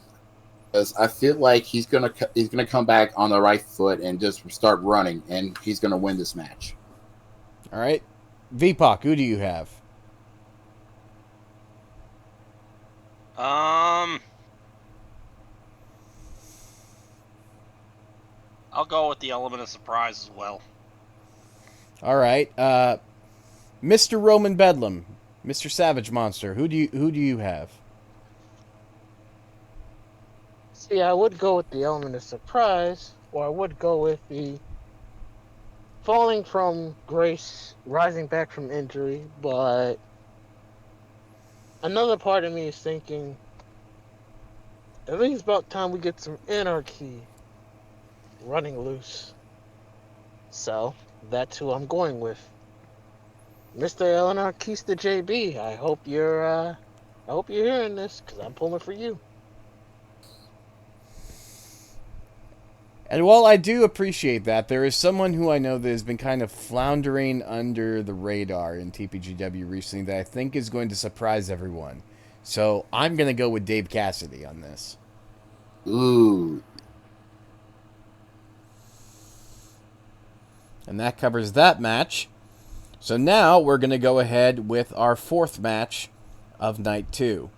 because I feel like he's gonna come back on the right foot and just start running, and he's gonna win this match. All right. V-Pac, who do you have? I'll go with the element of surprise as well. All right. Mr. Roman Bedlam, Mr. Savage Monster, who do you have? See, I would go with the element of surprise, or I would go with the falling from grace, rising back from injury, but another part of me is thinking, I think it's about time we get some anarchy running loose. So, that's who I'm going with. Mr. Anarchista JB, I hope you're hearing this, because I'm pulling for you. And while I do appreciate that, there is someone who I know that has been kind of floundering under the radar in TPGW recently that I think is going to surprise everyone. So I'm going to go with Dave Cassidy on this. Ooh. And that covers that match. So now we're going to go ahead with our fourth match of Night 2.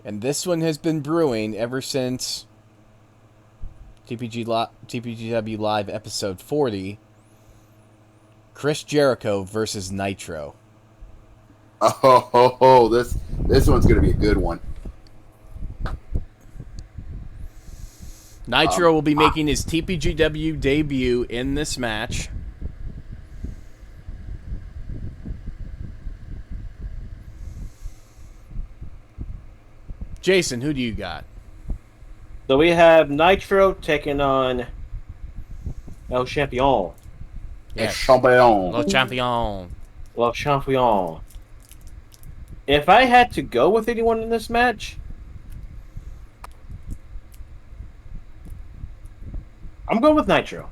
And this one has been brewing ever since TPGW Live episode 40, Chris Jericho versus Nitro. Oh, this one's gonna be a good one. Nitro will be making his TPGW debut in this match. Jason, who do you got? So we have Nitro taking on El Champion. Yes. Champion. Le Champion. Le Champion. If I had to go with anyone in this match, I'm going with Nitro.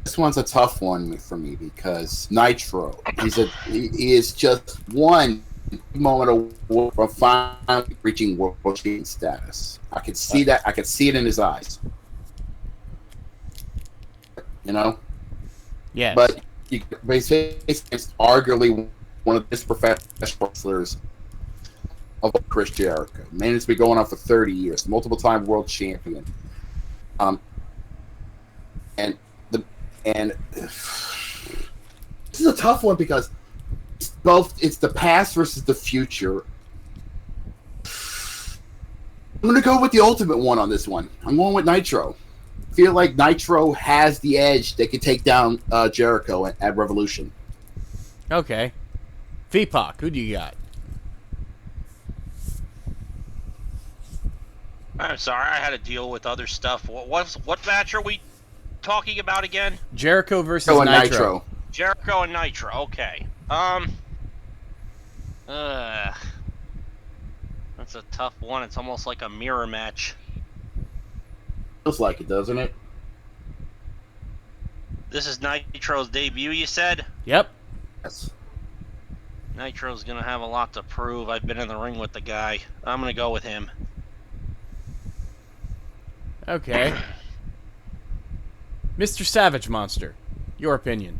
This one's a tough one for me because Nitro, he is just one moment of finally reaching world champion status. I could see that. I could see it in his eyes. You know? Yes. But he's arguably one of the best professional wrestlers of Chris Jericho. Man, it's been going on for 30 years. Multiple-time world champion. And this is a tough one because it's the past versus the future. I'm going to go with the ultimate one on this one. I'm going with Nitro. I feel like Nitro has the edge that could take down Jericho at Revolution. Okay. V-Pac, who do you got? I'm sorry, I had to deal with other stuff. What match are we talking about again? Jericho versus Nitro. Jericho and Nitro. Okay. That's a tough one. It's almost like a mirror match. Feels like it, doesn't it? This is Nitro's debut, you said? Yep. Yes. Nitro's gonna have a lot to prove. I've been in the ring with the guy. I'm gonna go with him. Okay. Mr. Savage Monster, your opinion.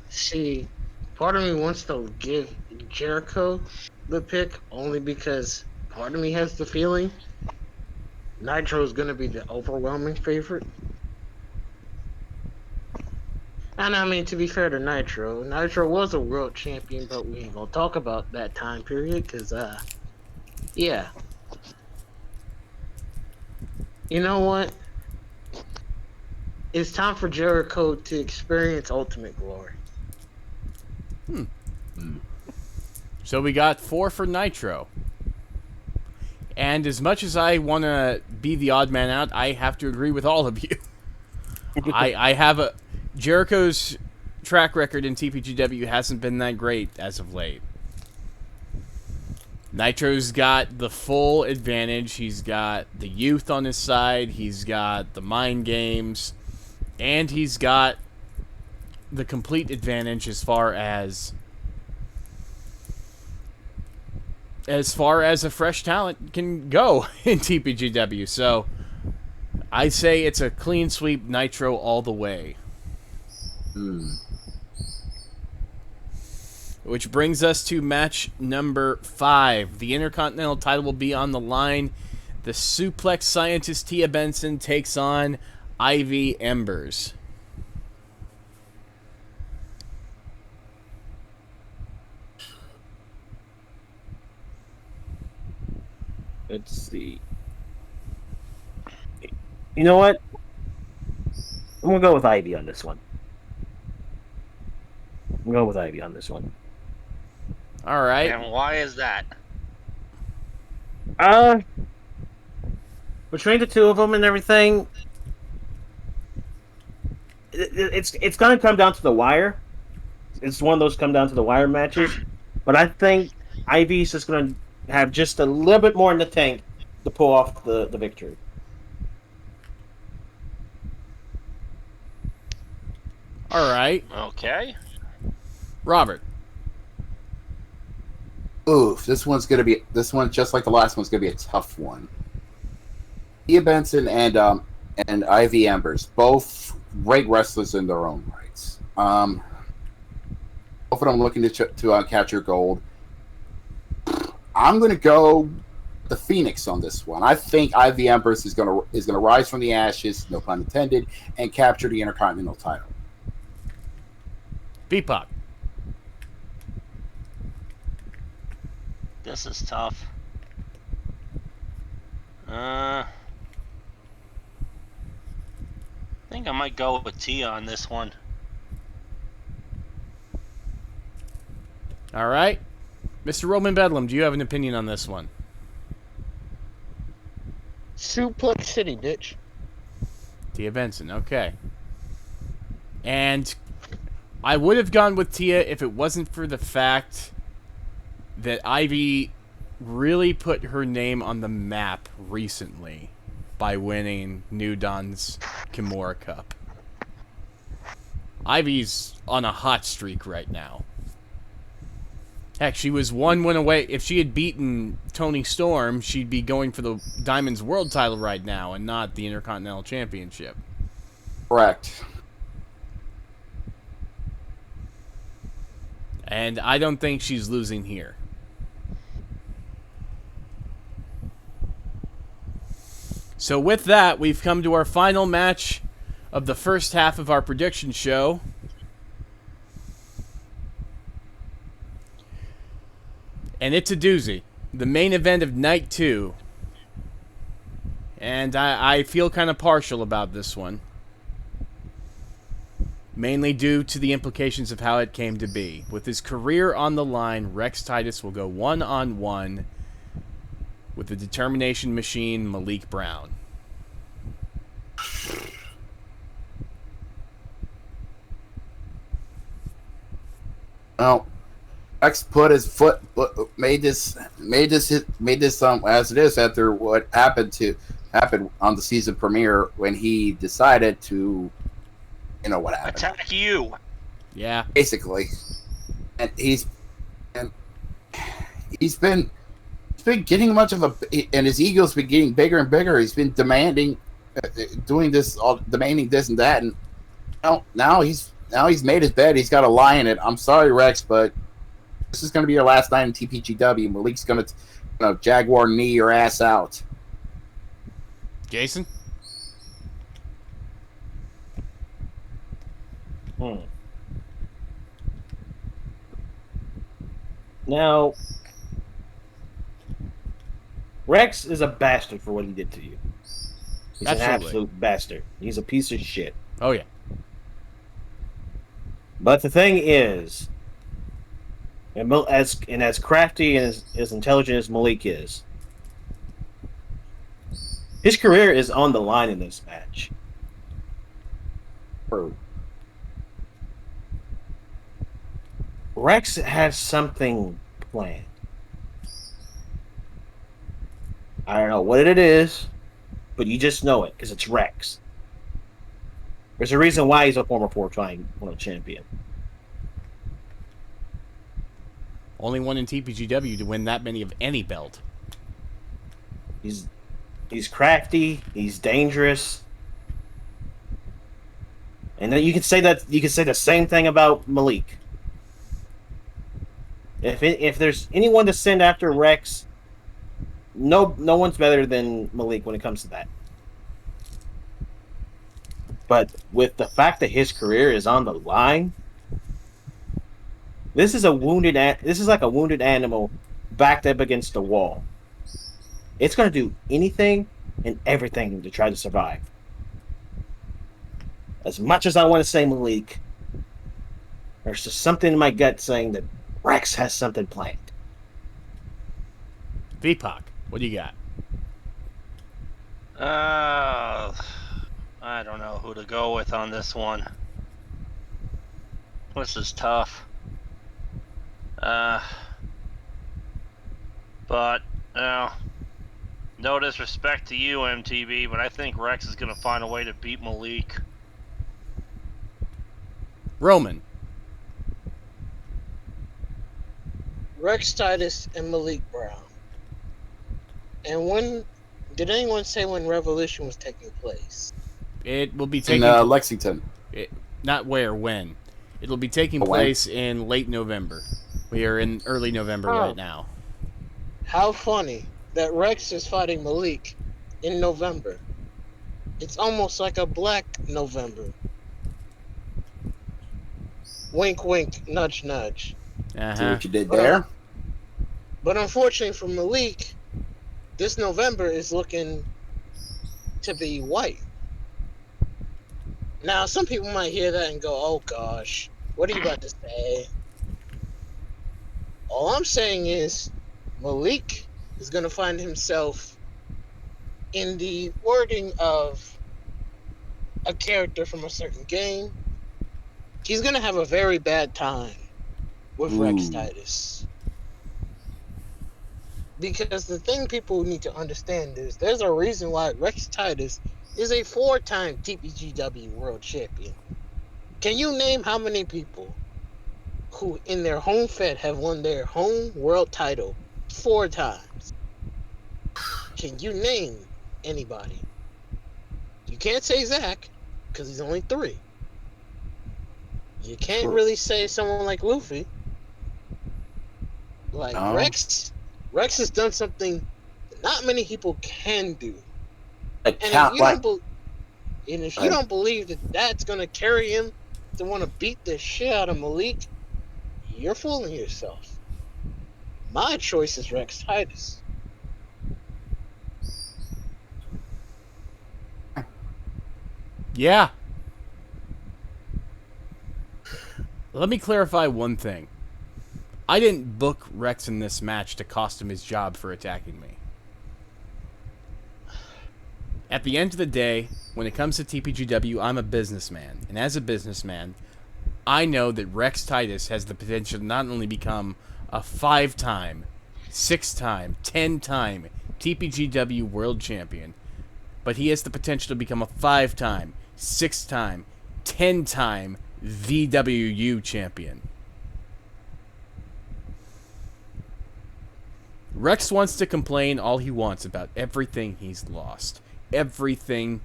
See, part of me wants to give Jericho the pick only because part of me has the feeling Nitro is going to be the overwhelming favorite. And I mean, to be fair to Nitro, Nitro was a world champion, but we ain't gonna talk about that time period because, yeah. You know what? It's time for Jericho to experience ultimate glory. So we got 4 for Nitro. And as much as I want to be the odd man out, I have to agree with all of you. I have a... Jericho's track record in TPGW hasn't been that great as of late. Nitro's got the full advantage. He's got the youth on his side. He's got the mind games. And he's got the complete advantage as far as a fresh talent can go in TPGW. So I say it's a clean sweep, Nitro all the way. Which brings us to match number 5. The Intercontinental title will be on the line. The suplex scientist Tia Benson takes on Ivy Embers. Let's see. You know what? I'm gonna go with Ivy on this one. I'm going with Ivy on this one. All right. And why is that? Between the two of them and everything, it's gonna come down to the wire. It's one of those come down to the wire matches. But I think Ivy's just gonna have just a little bit more in the tank to pull off the victory. All right. Okay. Robert. Oof, this one, just like the last one's gonna be a tough one. Tia Benson and Ivy Embers, both great wrestlers in their own rights. Both of them looking to capture gold. I'm gonna go the Phoenix on this one. I think Ivy Embers is gonna rise from the ashes, no pun intended, and capture the Intercontinental title. V-Pac. This is tough. I think I might go with Tia on this one. All right. Mr. Roman Bedlam, do you have an opinion on this one? Suplex City, bitch. Tia Benson, okay. And I would have gone with Tia if it wasn't for the fact that Ivy really put her name on the map recently by winning New Dawn's Kimura Cup. Ivy's on a hot streak right now. Heck, she was one win away. If she had beaten Toni Storm, she'd be going for the Diamonds World title right now and not the Intercontinental Championship. Correct. And I don't think she's losing here. So with that, we've come to our final match of the first half of our prediction show. And it's a doozy. The main event of Night 2. And I feel kind of partial about this one. Mainly due to the implications of how it came to be. With his career on the line, Rex Titus will go one-on-one with the determination machine, Malik Brown. Well, Rex put his foot, made this as it is after what happened on the season premiere when he decided to, what happened. Attack you. Yeah. Basically, and he's been getting much of and his ego's been getting bigger and bigger. He's been demanding, demanding this and that, and now he's made his bed. He's got to lie in it. I'm sorry, Rex, but this is going to be your last night in TPGW. Malik's going to, Jaguar knee your ass out. Jason? Now, Rex is a bastard for what he did to you. He's an absolute bastard. He's a piece of shit. Oh, yeah. But the thing is, and as crafty and as intelligent as Malik is, his career is on the line in this match. Rex has something planned. I don't know what it is, but you just know it because it's Rex. There's a reason why he's a former four-time world champion. Only one in TPGW to win that many of any belt. He's crafty. He's dangerous. And then you can say the same thing about Malik. If there's anyone to send after Rex, no one's better than Malik when it comes to that. But with the fact that his career is on the line, this is like a wounded animal backed up against the wall. It's going to do anything and everything to try to survive. As much as I want to say Malik, there's just something in my gut saying that Rex has something planned. V-Pac, what do you got? I don't know who to go with on this one. This is tough. But, no disrespect to you, MTV, but I think Rex is going to find a way to beat Malik. Roman. Rex Titus and Malik Brown. And did anyone say when Revolution was taking place? It will be taking in Lexington. Not where, when. It'll be taking place in late November. We are in early November right now. How funny that Rex is fighting Malik in November. It's almost like a Black November. Wink, wink, nudge, nudge. See what you did there? But unfortunately for Malik, this November is looking to be white. Now, some people might hear that and go, oh gosh, what are you about to say? All I'm saying is Malik is going to find himself in the wording of a character from a certain game. He's going to have a very bad time with Rex Titus. Because the thing people need to understand is there's a reason why Rex Titus is a 4-time TPGW world champion. Can you name how many people who in their home fed have won their home world title 4 times? Can you name anybody? You can't say Zach because he's only 3. You can't really say someone like Luffy. Like Rex has done something that not many people can do. And if you don't believe that that's going to carry him to want to beat the shit out of Malik, you're fooling yourself. My choice is Rex Titus. Yeah. Let me clarify one thing. I didn't book Rex in this match to cost him his job for attacking me. At the end of the day, when it comes to TPGW, I'm a businessman. And as a businessman, I know that Rex Titus has the potential to not only become a 5-time, 6-time, 10-time TPGW World Champion, but he has the potential to become a 5-time, 6-time, 10-time VWU Champion. Rex wants to complain all he wants about everything he's lost. Everything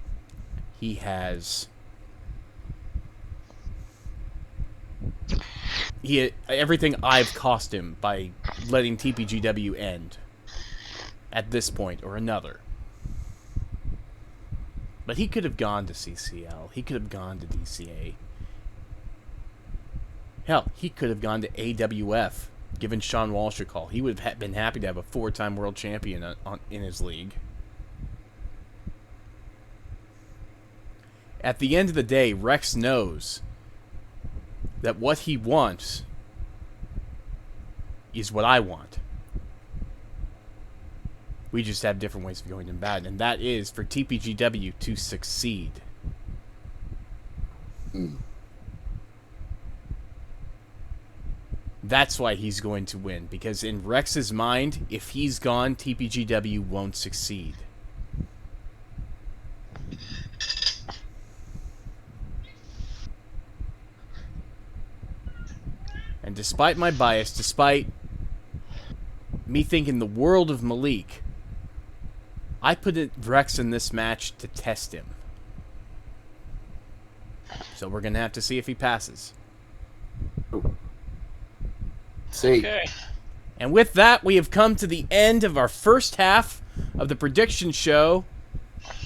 he has. Everything I've cost him by letting TPGW end at this point or another. But he could have gone to CCL. He could have gone to DCA. Hell, he could have gone to AWF, given Sean Walsh a call. He would have been happy to have a 4-time world champion in his league. At the end of the day, Rex knows that what he wants is what I want. We just have different ways of going about it, and that is for TPGW to succeed. That's why he's going to win, because in Rex's mind, if he's gone, TPGW won't succeed. And despite my bias, despite me thinking the world of Malik, I put Rex in this match to test him. So we're going to have to see if he passes. See. Okay. And with that, we have come to the end of our first half of the prediction show.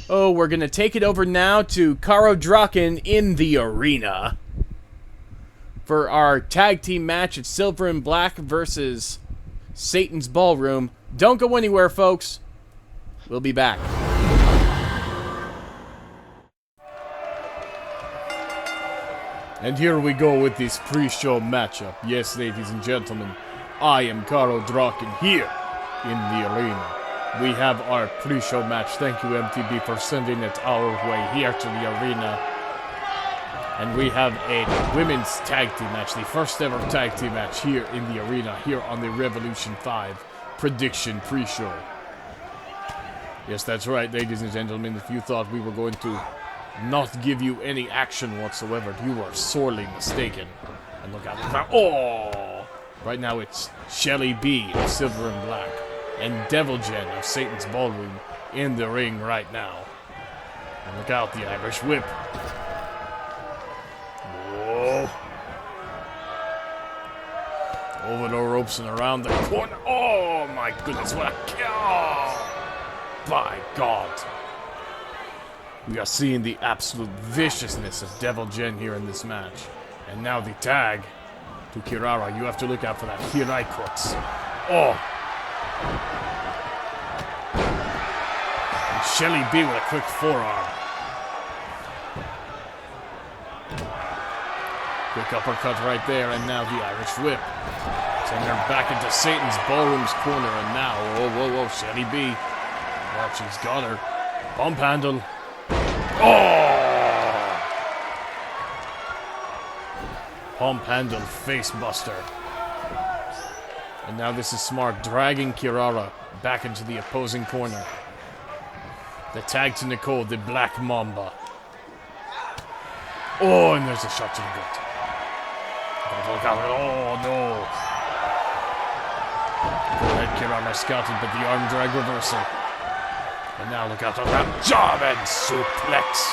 Oh, we're going to take it over now to Karo Draken in the arena for our tag team match at Silver and Black versus Satan's Ballroom. Don't go anywhere, folks. We'll be back. And here we go with this pre-show matchup. Yes, ladies and gentlemen, I am Karo Draken here in the arena. We have our pre-show match. Thank you, MTB, for sending it our way here to the arena. And we have a women's tag team match, the first ever tag team match here in the arena, here on the Revolution 5 prediction pre-show. Yes, that's right, ladies and gentlemen. If you thought we were going to not give you any action whatsoever, you are sorely mistaken. And look out now. Oh! Right now it's Shelly B of Silver and Black and Devil Jen of Satan's Ballroom in the ring right now. And look out, the Irish Whip. Whoa. Over the ropes and around the corner. Oh my goodness, what a kill! By God. We are seeing the absolute viciousness of Devil Jen here in this match. And now the tag to Kirara. You have to look out for that Hirai Crux. Oh! And Shelly B with a quick forearm. Quick uppercut right there, and now the Irish Whip. Sending her back into Satan's Ballroom's corner, and now, whoa, Shelly B. Well, she's got her. Bump handle. Oh! Pump handle face buster. And now this is smart, dragging Kirara back into the opposing corner. The tag to Nicole, the Black Mamba. Oh, and there's a shot to the gut. Oh, no. Go ahead, Kirara scouted, but the arm drag reversal. And now look out for that job and suplex.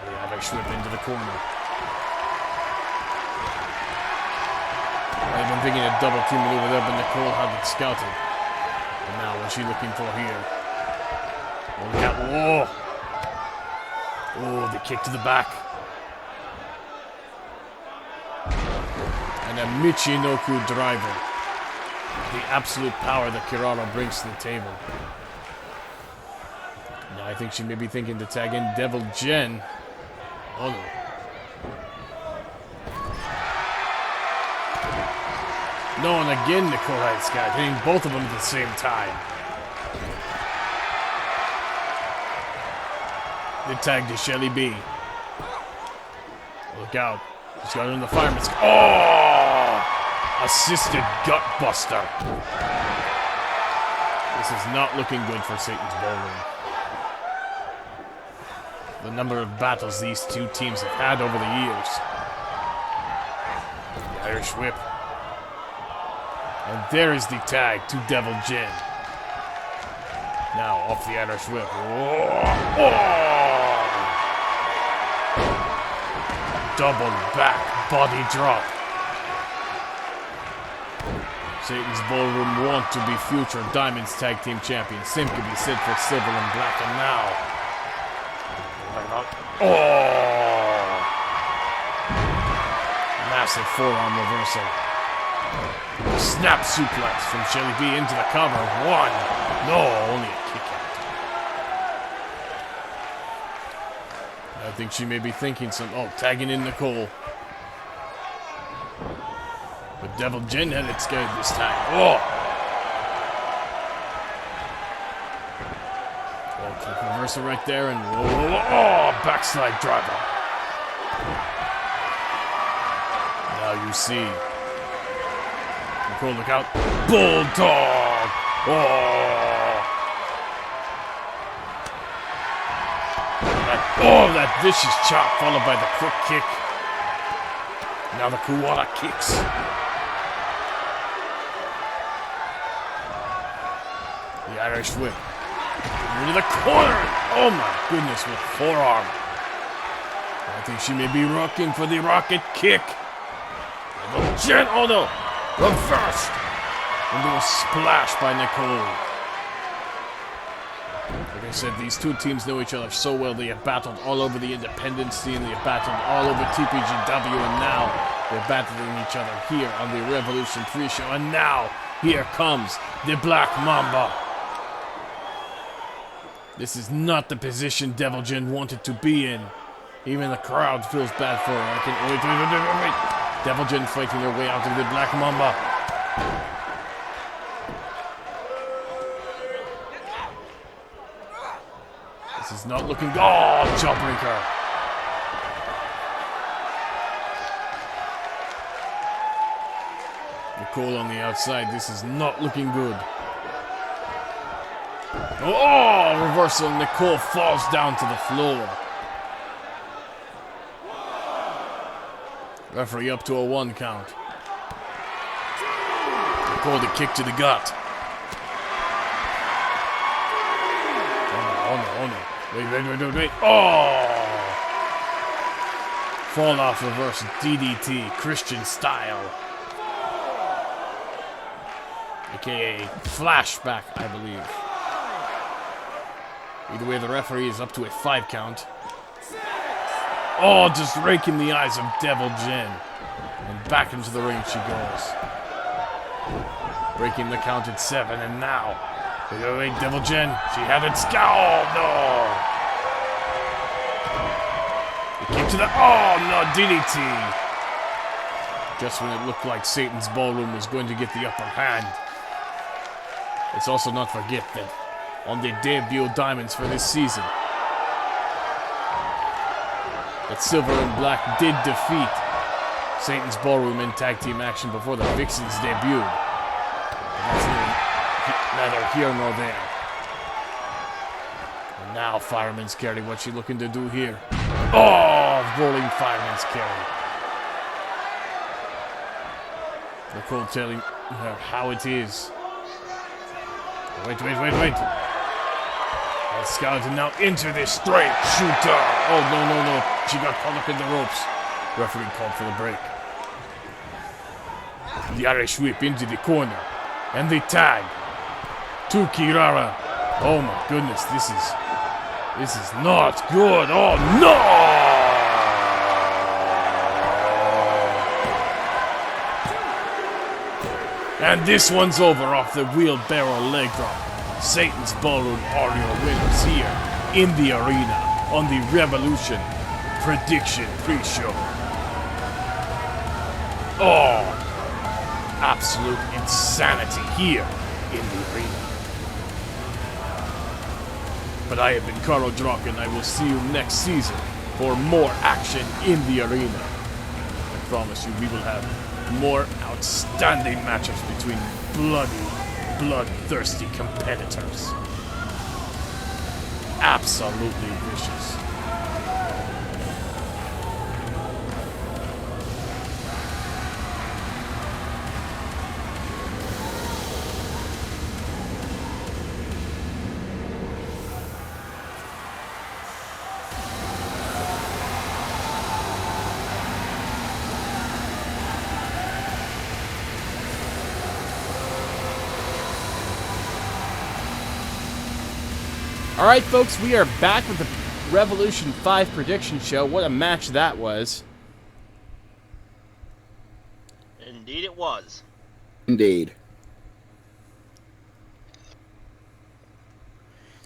The Irish Whip into the corner. I've been thinking a double team maneuver there, but Nicole had it scouted. And now what's she looking for here? Oh, look out. Whoa. Oh, the kick to the back. And a Michinoku driver. The absolute power that Kirara brings to the table. Now I think she may be thinking to tag in Devil Jen. Oh no. No, and again Nicole had Scott, hitting both of them at the same time. The tag to Shelly B. Look out. He's got it in the fireman's. Oh! Assisted gut buster. This is not looking good for Satan's Ballroom. The number of battles these two teams have had over the years. The Irish whip. And there is the tag to Devil Jin. Now off the Irish whip. Oh! Double back body drop. Satan's Ballroom want to be future Diamonds Tag Team Champions. Same could be said for Silver and Black, and now. Oh! Massive forearm reversal. Snap suplex from Shelly B into the cover. One. No, only a kick out. I think she may be thinking some. Oh, tagging in Nicole. But Devil Jin had it scared this time. Oh! Oh, quick reversal right there, and oh, backslide driver. Now you see. Nicole, look out. Bulldog! Oh! That vicious chop followed by the quick kick. Now the koala kicks. The Irish whip. Into the corner. Oh my goodness, with forearm. I think she may be rocking for the rocket kick. Oh no. Reversed. Into a splash by Nicole. Like I said, these two teams know each other so well. They have battled all over the independent scene. They have battled all over TPGW. And now they're battling each other here on the Revolution pre-show. And now, here comes the Black Mamba. This is not the position Devil Jin wanted to be in. Even the crowd feels bad for her. Wait. Devil Jin fighting her way out of the Black Mamba. This is not looking good. Oh, jawbreaker. Nicole on the outside. This is not looking good. Oh, reversal. Nicole falls down to the floor. Referee up to a 1 count. Nicole, the kick to the gut. Oh no. Wait. Oh! Fall off reverse DDT, Christian style. AKA flashback, I believe. Either way, the referee is up to a 5 count. Oh, just raking the eyes of Devil Jin. And back into the ring she goes. Breaking the count at 7, and now. Wait, Devil Jin. She had it. Oh, no. The kick to the. Oh, no, DDT. Just when it looked like Satan's Ballroom was going to get the upper hand. Let's also not forget that on the debut Diamonds for this season, that Silver and Black did defeat Satan's Ballroom in tag team action before the Vixens debuted. That's neither here nor there. And now Fireman's Carry, what's she looking to do here? Oh, rolling Fireman's Carry. Nicole telling her how it is. Wait. And Skeleton now into this straight shooter. Oh, no. She got caught up in the ropes. Referee called for the break. The Irish whip into the corner. And the tag to Kirara. Oh my goodness, this is not good. Oh no! And this one's over off the wheelbarrow leg drop. Satan's Ballroom are your winners here in the arena on the Revolution Prediction Pre-Show. Oh, absolute insanity here in the arena. But I have been Carl Drock, and I will see you next season for more action in the arena. promise you we will have more outstanding matchups between bloodthirsty competitors. Absolutely vicious. Alright, folks, we are back with the Revolution 5 prediction show. What a match that was. Indeed it was. Indeed.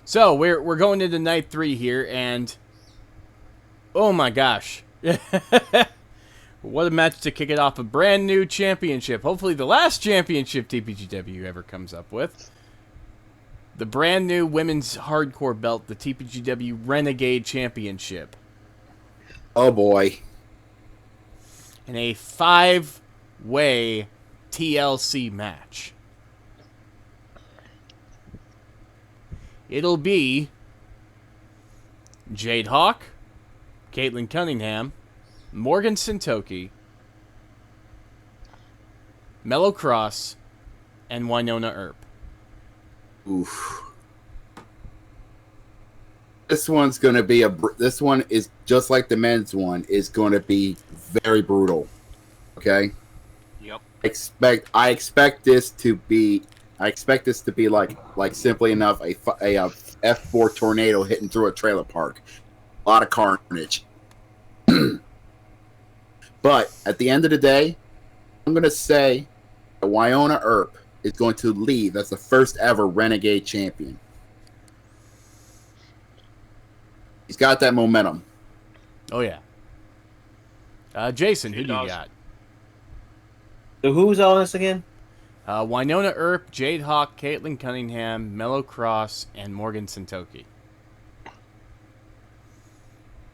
So, we're going into night 3 here, and oh my gosh. What a match to kick it off. A brand new championship. Hopefully the last championship TPGW ever comes up with. The brand new women's hardcore belt, the TPGW Renegade Championship. Oh boy. In a 5-way TLC match. It'll be Jade Hawk, Caitlin Cunningham, Morgan Santoki, Mellow Cross, and Winona Earp. Oof. This one's gonna be this one is just like the men's one, is going to be very brutal. Okay. Yep. I expect this to be like simply enough a F4 tornado hitting through a trailer park. A lot of carnage. But at the end of the day, I'm gonna say that Winona Earp is going to leave as the first ever Renegade champion. He's got that momentum. Oh, yeah. Jason, who do you does. got? So who's all this again? Winona Earp, Jade Hawk, Caitlin Cunningham, Mellow Cross, and Morgan Santoki.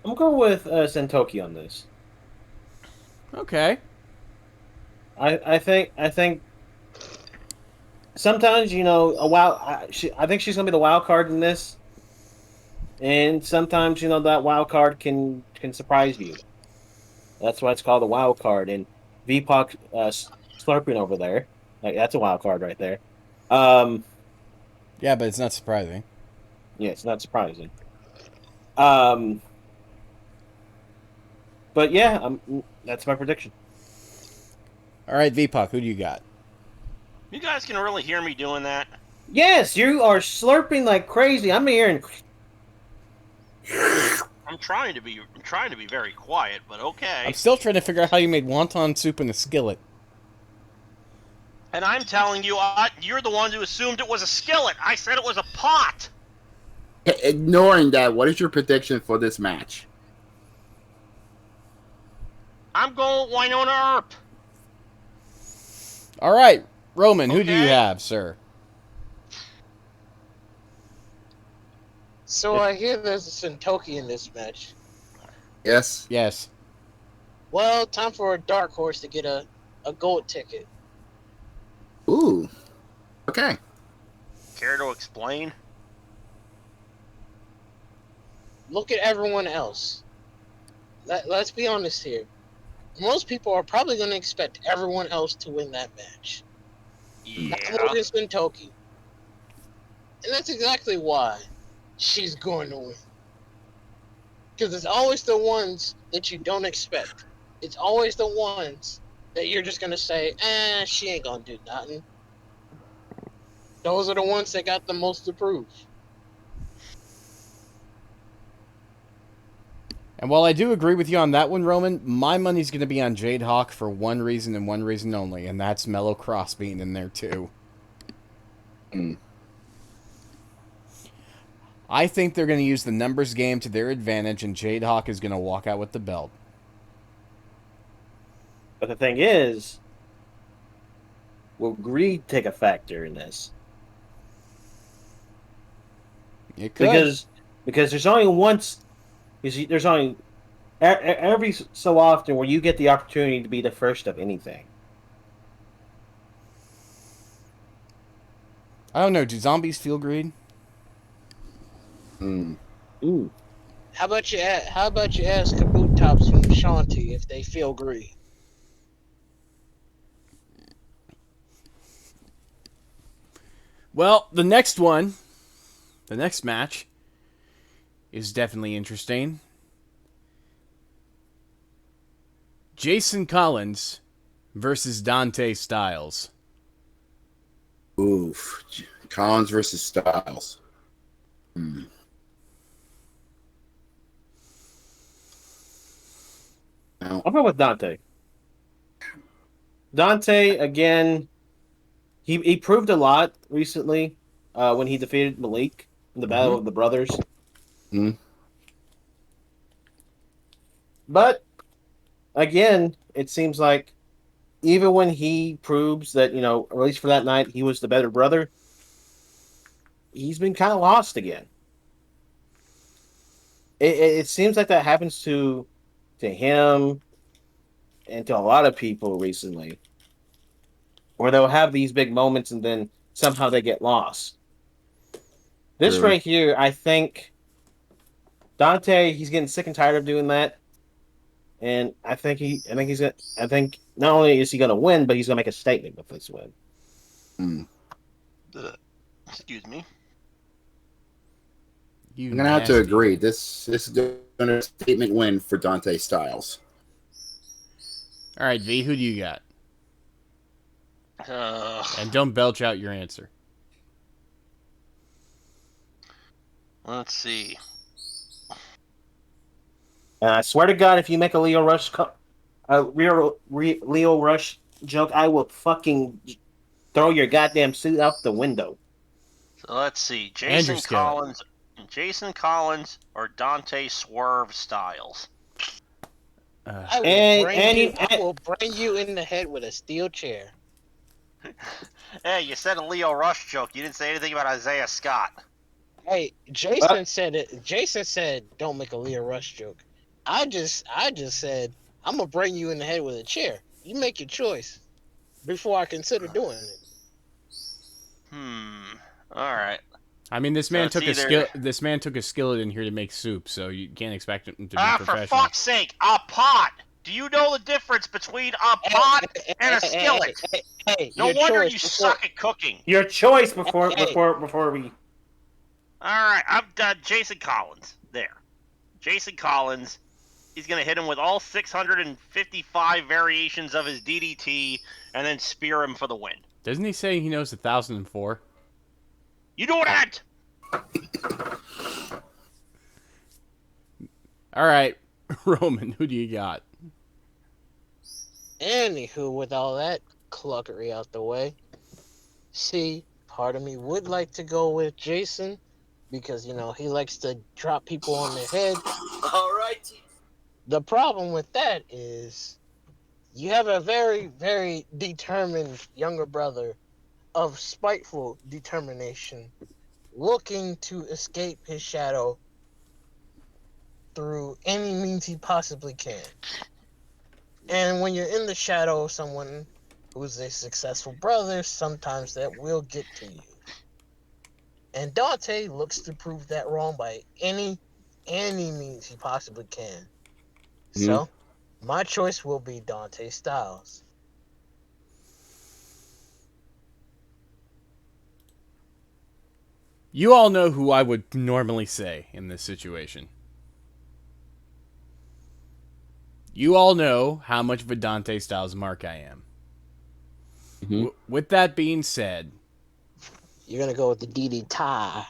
I'm going with Santoki on this. Okay. I think sometimes, you know, I think she's gonna be the wild card in this, and sometimes, you know, that wild card can surprise you. That's why it's called a wild card. And V-Pac slurping over there, like, that's a wild card right there. Yeah, but it's not surprising. Yeah, it's not surprising. But yeah, that's my prediction. All right, V-Pac, who do you got? You guys can really hear me doing that. Yes, you are slurping like crazy. I'm hearing. I'm trying to be very quiet, but okay. I'm still trying to figure out how you made wonton soup in a skillet. And I'm telling you, you're the one who assumed it was a skillet. I said it was a pot. Ignoring that, what is your prediction for this match? I'm going with Winona Earp. All right, Roman, who do you Okay. have, sir? So I hear there's a Santoki in this match. Yes. Yes. Well, time for a dark horse to get a gold ticket. Ooh. Okay. Care to explain? Look at everyone else. Let's be honest here. Most people are probably going to expect everyone else to win that match. Yeah. Not Morgan Santoki. And that's exactly why she's going to win. Because it's always the ones that you don't expect. It's always the ones that you're just going to say, she ain't going to do nothing. Those are the ones that got the most to prove. And while I do agree with you on that one, Roman, my money's going to be on Jade Hawk for one reason and one reason only, and that's Mellow Cross being in there too. Mm. I think they're going to use the numbers game to their advantage, and Jade Hawk is going to walk out with the belt. But the thing is, will greed take a factor in this? It could. Because there's only once. There's only every so often where you get the opportunity to be the first of anything. I don't know. Do zombies feel greed? Mm. Ooh. How about you ask Kaboot Tops from Shanti if they feel green? Well, the next match, is definitely interesting. Jason Collins versus Dante Styles. Oof. Collins versus Styles. Hmm. Now, I'll go with Dante. Dante, again, he proved a lot recently when he defeated Malik in the Battle of the Brothers. Mhm. But, again, it seems like even when he proves that, at least for that night, he was the better brother, he's been kind of lost again. It seems like that happens to him and to a lot of people recently, where they'll have these big moments and then somehow they get lost. This True. right here, I think Dante, he's getting sick and tired of doing that, and I think not only is he gonna win, but he's gonna make a statement with this win. Hmm. Excuse me. I'm gonna have to agree. This is a statement win for Dante Styles. All right, V, who do you got? And don't belch out your answer. Let's see. And I swear to God, if you make a Leo Rush joke, I will fucking throw your goddamn suit out the window. So let's see. Andrew Scott. Jason Collins or Dante Swerve Styles. I will bring you in the head with a steel chair. Hey, you said a Leo Rush joke. You didn't say anything about Isaiah Scott. Hey, Jason said it. Jason said, "Don't make a Leo Rush joke." I just said, "I'm gonna bring you in the head with a chair." You make your choice before I consider doing it. All right. I mean, this So man it's took either- This man took a skillet in here to make soup, so you can't expect him to be For professional. fuck's sake, a pot. Do you know the difference between a pot and a skillet? Hey, No your wonder choice you before- suck at cooking. Your choice before we. All right, I've got Jason Collins there. Jason Collins, he's going to hit him with all 655 variations of his DDT and then spear him for the win. Doesn't he say he knows 1,004? You do that! All right, Roman, who do you got? Anywho, with all that cluckery out the way, see, part of me would like to go with Jason because, he likes to drop people on their head. All right. The problem with that is you have a very, very determined younger brother of spiteful determination looking to escape his shadow through any means he possibly can. And when you're in the shadow of someone who's a successful brother, sometimes that will get to you. And Dante looks to prove that wrong by any means he possibly can. So, my choice will be Dante Styles. You all know who I would normally say in this situation. You all know how much of a Dante Styles mark I am. With that being said, you're going to go with the DD tie.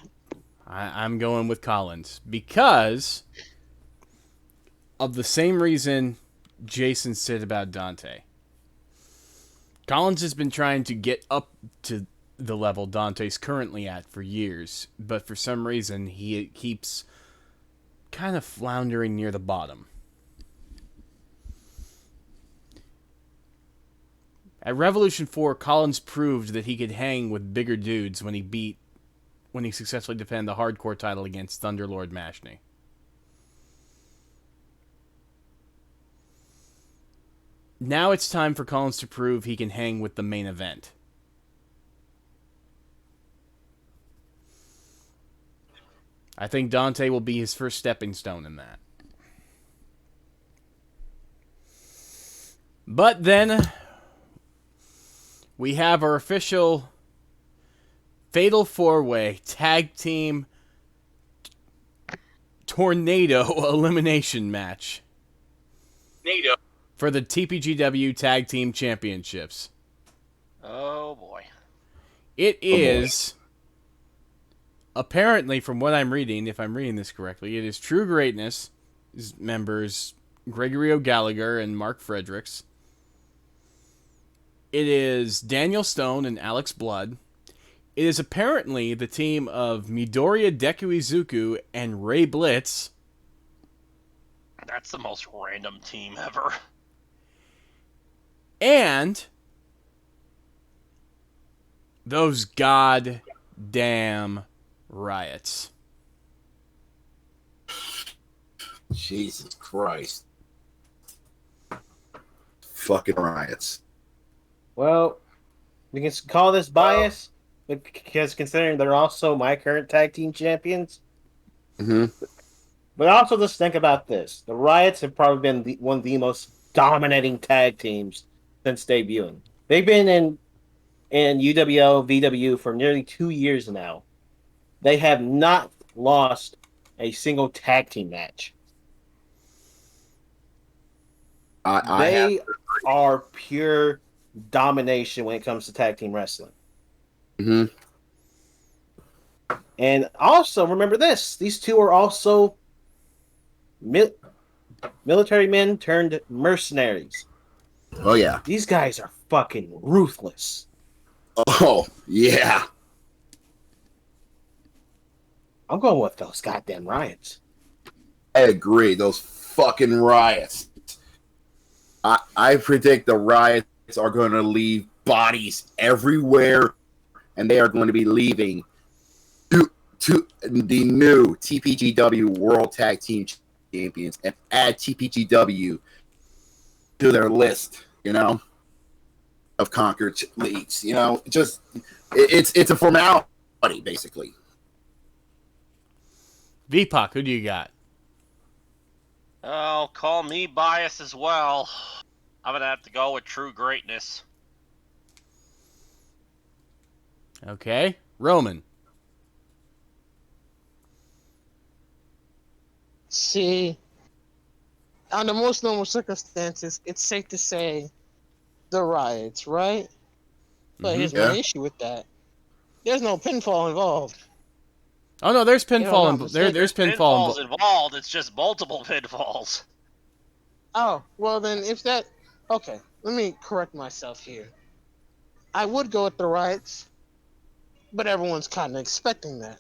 I'm going with Collins because of the same reason Jason said about Dante. Collins has been trying to get up to the level Dante's currently at for years, but for some reason he keeps kind of floundering near the bottom. At Revolution 4, Collins proved that he could hang with bigger dudes when he successfully defended the hardcore title against Thunderlord Mashney. Now it's time for Collins to prove he can hang with the main event. I think Dante will be his first stepping stone in that. But then we have our official Fatal 4-Way Tag Team Tornado Elimination match for the TPGW Tag Team Championships. Oh boy. It is, apparently from what I'm reading, if I'm reading this correctly, it is True Greatness members Gregory O'Gallagher and Mark Fredericks. It is Daniel Stone and Alex Blood. It is apparently the team of Midoriya Dekuizuku and Ray Blitz. That's the most random team ever. And those goddamn riots. Jesus Christ. Fucking riots. Well, we can call this bias because considering they're also my current tag team champions. Mm-hmm. But also just think about this. The Riots have probably been one of the most dominating tag teams since debuting. They've been in UWO, VW for nearly 2 years now. They have not lost a single tag team match. They are pure domination when it comes to tag team wrestling. Mm-hmm. And also, remember this. These two are also military men turned mercenaries. Oh, yeah. These guys are fucking ruthless. Oh, yeah. I'm going with those goddamn Riots. I agree. Those fucking riots. I predict the riots are going to leave bodies everywhere, and they are going to be leaving to the new TPGW World Tag Team Champions and add TPGW to their list, of conquered leagues. Just it's a formality, basically. V-Pac, who do you got? Oh, call me biased as well. I'm gonna have to go with True Greatness. Okay. Roman. See, under most normal circumstances, it's safe to say the Riots, right? But here's my issue with that. There's no pinfall involved. Oh no, there's pinfall. There's pinfall involved. It's just multiple pinfalls. Oh, well then, if that... Okay, let me correct myself here. I would go with the Riots, but everyone's kind of expecting that.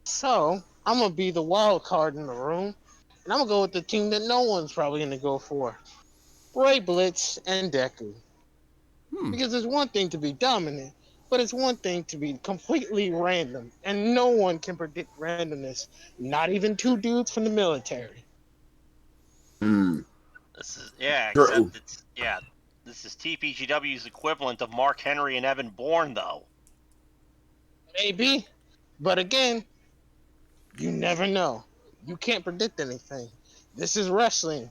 So, I'm going to be the wild card in the room, and I'm going to go with the team that no one's probably going to go for. Ray Blitz and Deku. Because it's one thing to be dominant, but it's one thing to be completely random, and no one can predict randomness, not even two dudes from the military. This is except this is TPGW's equivalent of Mark Henry and Evan Bourne, though. Maybe, but again, you never know. You can't predict anything. This is wrestling.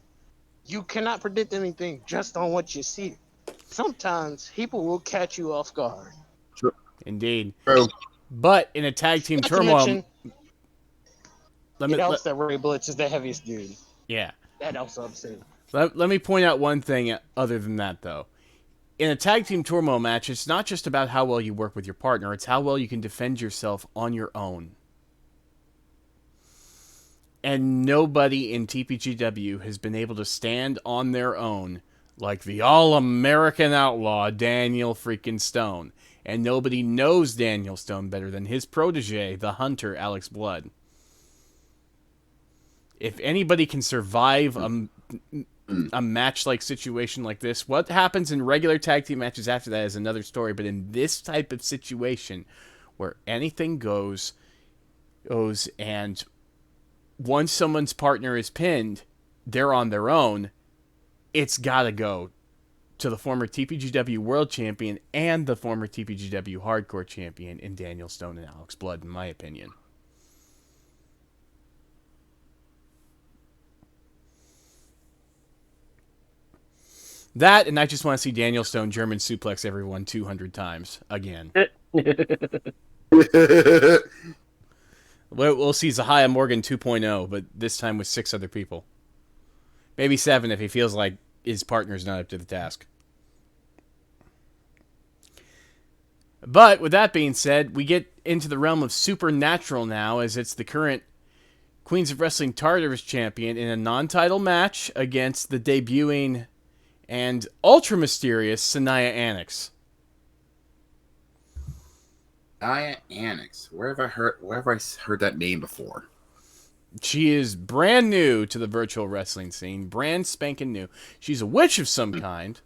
You cannot predict anything just on what you see. Sometimes people will catch you off guard. Indeed. True. But in a tag team turmoil, it helps that Ray Blitz is the heaviest dude. Yeah. That helps upset. Let me point out one thing other than that, though. In a tag team turmoil match, it's not just about how well you work with your partner, it's how well you can defend yourself on your own. And nobody in TPGW has been able to stand on their own like the all-American outlaw Daniel freaking Stone. And nobody knows Daniel Stone better than his protege, the Hunter, Alex Blood. If anybody can survive a match-like situation like this, what happens in regular tag team matches after that is another story. But in this type of situation, where anything goes, and once someone's partner is pinned, they're on their own, it's gotta go to the former TPGW World Champion and the former TPGW Hardcore Champion in Daniel Stone and Alex Blood, in my opinion. That, and I just want to see Daniel Stone German suplex everyone 200 times again. We'll see Zahia Morgan 2.0, but this time with 6 other people. Maybe 7 if he feels like his partner's not up to the task. But with that being said, we get into the realm of Supernatural now, as it's the current Queens of Wrestling Tartarus champion in a non-title match against the debuting and ultra mysterious Sanaya Annex. Nia Annex. Where have I heard that name before? She is brand new to the virtual wrestling scene, brand spanking new. She's a witch of some kind.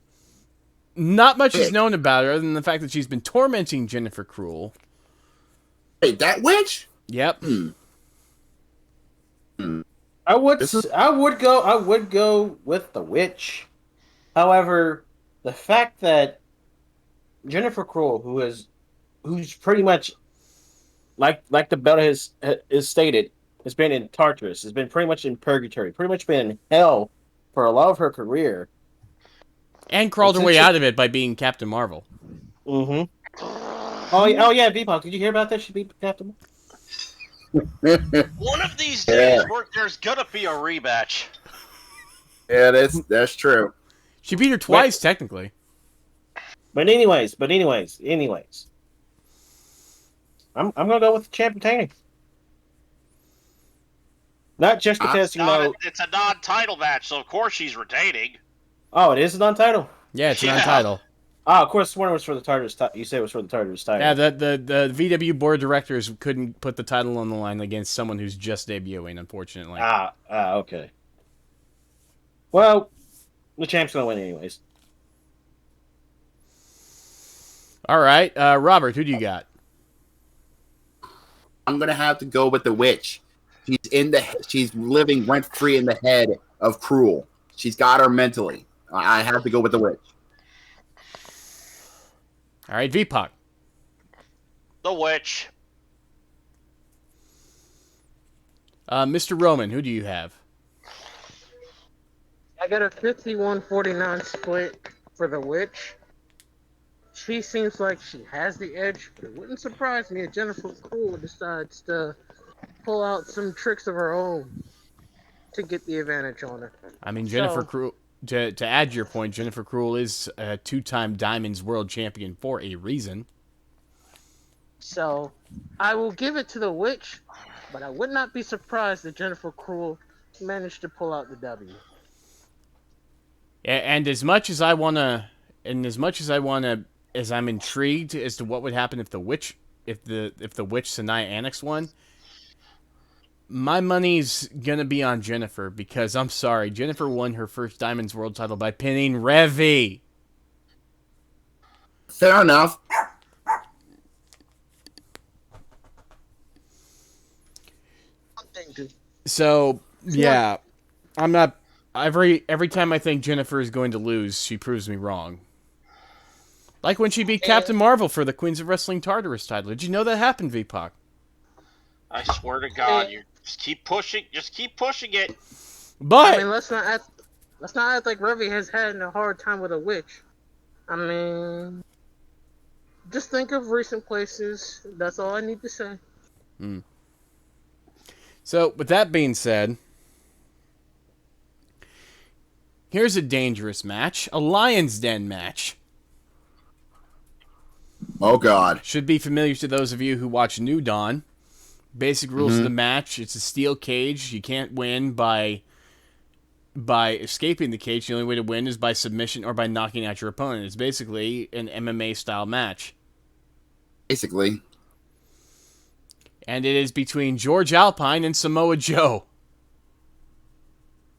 Not much is known about her other than the fact that she's been tormenting Jennifer Cruel. Wait, that witch? Yep. I would go with the witch. However, the fact that Jennifer Cruel, who's pretty much like the belt is stated, has been in Tartarus, has been pretty much in purgatory, pretty much been in hell for a lot of her career. And crawled her way out of it by being Captain Marvel. Mm-hmm. Oh yeah, V-Pac, did you hear about that? She beat Captain Marvel. One of these days, there's gonna be a rematch. Yeah, that's true. She beat her twice, technically. But anyways. I'm gonna go with the champ retaining. Not just because, It's a non-title match, so of course she's retaining. Oh, it is a non-title? Yeah, it's a non-title. Oh, of course, one was for the Tartarus. You said it was for the Tartarus title. Yeah, the VW board of directors couldn't put the title on the line against someone who's just debuting, unfortunately. Okay. Well, the champ's gonna win anyways. All right, Robert, who do you got? I'm gonna have to go with the witch. She's living rent free in the head of Cruel. She's got her mentally. I have to go with the witch. All right, V-Pac. The witch. Mr. Roman, who do you have? I got a 51-49 split for the witch. She seems like she has the edge, but it wouldn't surprise me if Jennifer Cruel decides to pull out some tricks of her own to get the advantage on her. I mean, Jennifer Cruel. To add to your point, Jennifer Cruel is a 2-time Diamonds World Champion for a reason. So, I will give it to the witch, but I would not be surprised if Jennifer Cruel managed to pull out the W. And as I'm intrigued as to what would happen if the witch Sanaya Annex won. My money's gonna be on Jennifer because I'm sorry, Jennifer won her first Diamonds World title by pinning Revy. Fair enough. So yeah, I'm not. Every time I think Jennifer is going to lose, she proves me wrong. Like when she beat Captain Marvel for the Queens of Wrestling Tartarus title. Did you know that happened, V-Pac? I swear to God, you just keep pushing it. But I mean, let's not act like Revy has had a hard time with a witch. I mean, just think of recent places. That's all I need to say. So, with that being said, here's a dangerous match, a Lion's Den match. Oh God! Should be familiar to those of you who watch New Dawn. Basic rules of the match: it's a steel cage. You can't win by escaping the cage. The only way to win is by submission or by knocking out your opponent. It's basically an MMA style match. Basically. And it is between George Alpine and Samoa Joe.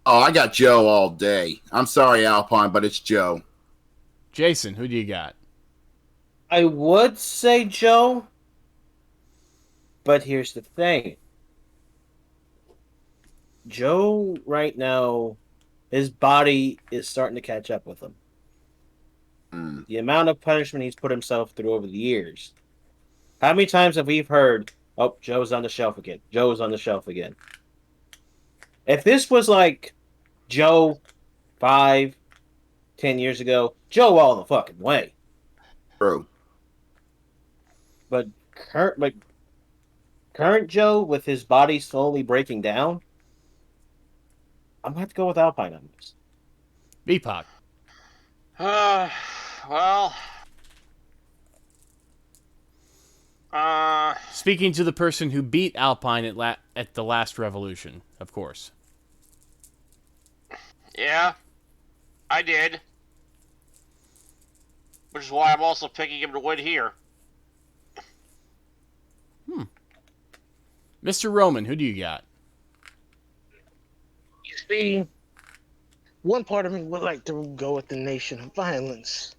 Oh, I got Joe all day. I'm sorry, Alpine, but it's Joe. Jason, who do you got? I would say Joe, but here's the thing. Joe, right now, his body is starting to catch up with him. Mm. The amount of punishment he's put himself through over the years. How many times have we heard, "Oh, Joe's on the shelf again. Joe's on the shelf again." If this was like Joe 5, 10 years ago, Joe all the fucking way. True. But current Joe with his body slowly breaking down, I'm gonna have to go with Alpine on this. V-Pac. Well, Speaking to the person who beat Alpine at the last Revolution, of course. yeah, I did. Which is why I'm also picking him to win here. Mr. Roman, who do you got? You see, one part of me would like to go with the Nation of Violence,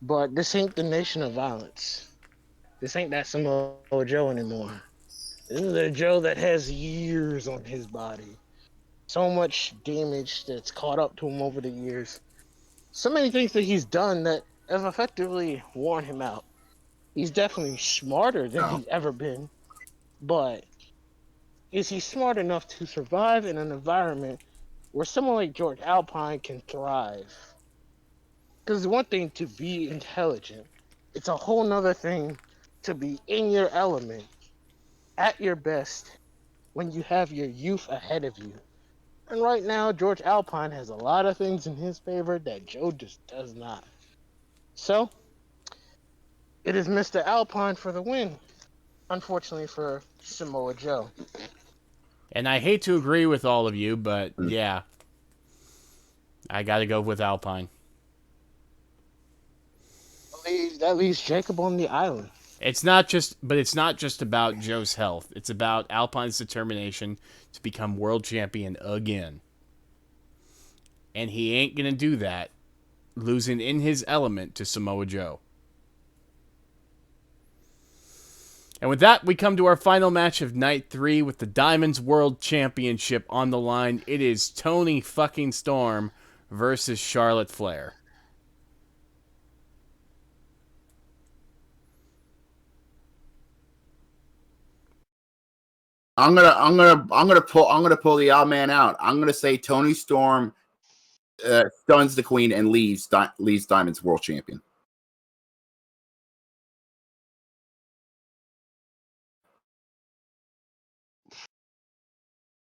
but this ain't the Nation of Violence. This ain't that Samoa Joe anymore. This is a Joe that has years on his body. So much damage that's caught up to him over the years. So many things that he's done that have effectively worn him out. He's definitely smarter than he's ever been, but is he smart enough to survive in an environment where someone like George Alpine can thrive? Because it's one thing to be intelligent, it's a whole nother thing to be in your element, at your best, when you have your youth ahead of you. And right now, George Alpine has a lot of things in his favor that Joe just does not. So, it is Mr. Alpine for the win. Unfortunately for Samoa Joe. And I hate to agree with all of you, but yeah. I gotta go with Alpine. That leaves Jacob on the island. It's not just about Joe's health. It's about Alpine's determination to become world champion again. And he ain't gonna do that, losing in his element to Samoa Joe. And with that, we come to our final match of night 3 with the Diamonds World Championship on the line. It is Toni fucking Storm versus Charlotte Flair. I'm gonna pull the odd man out. I'm gonna say Toni Storm stuns the Queen and leaves Diamond's world champion.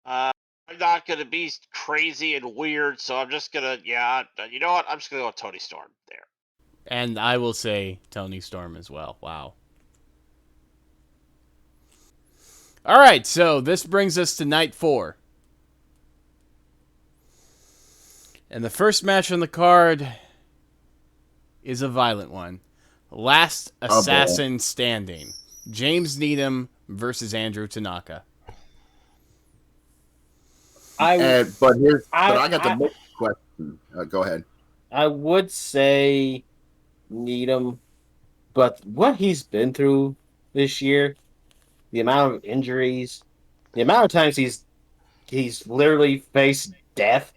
I'm not gonna be crazy and weird, so I'm just gonna, you know what? I'm just gonna go with Toni Storm there. And I will say Toni Storm as well. Wow. All right, so this brings us to night 4. And the first match on the card is a violent one. Last Assassin Standing. James Needham versus Andrew Tanaka. But I got the next question. Go ahead. I would say Needham, but what he's been through this year, the amount of injuries, the amount of times he's literally faced death.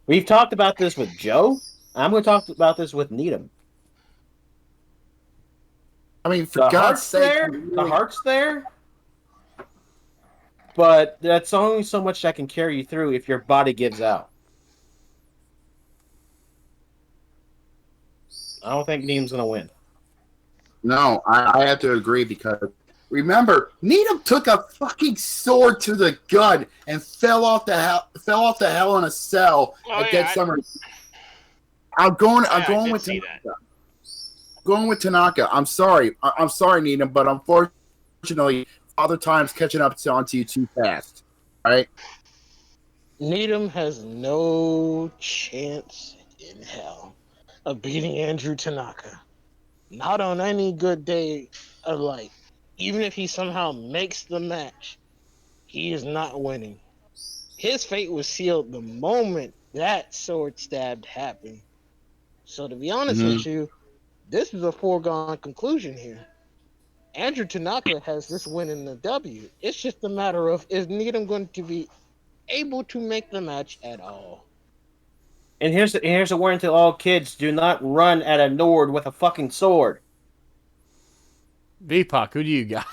We've talked about this with Joe. I'm going to talk about this with Needham. I mean, for God's sake, the heart's there, but that's only so much that can carry you through if your body gives out. I don't think Needham's going to win. No, I have to agree because remember, Needham took a fucking sword to the gut and fell off the hell in a cell at Dead Summer. I'm going with Tanaka. Going with Tanaka. I'm sorry, Needham, but unfortunately, other times catching up onto you too fast. All right. Needham has no chance in hell of beating Andrew Tanaka. Not on any good day of life. Even if he somehow makes the match, he is not winning. His fate was sealed the moment that sword stabbed happened. So to be honest with you, this is a foregone conclusion here. Andrew Tanaka has this win in the W. It's just a matter of, is Needham going to be able to make the match at all? And here's a warning to all kids: do not run at a Nord with a fucking sword. V-Pac, who do you got?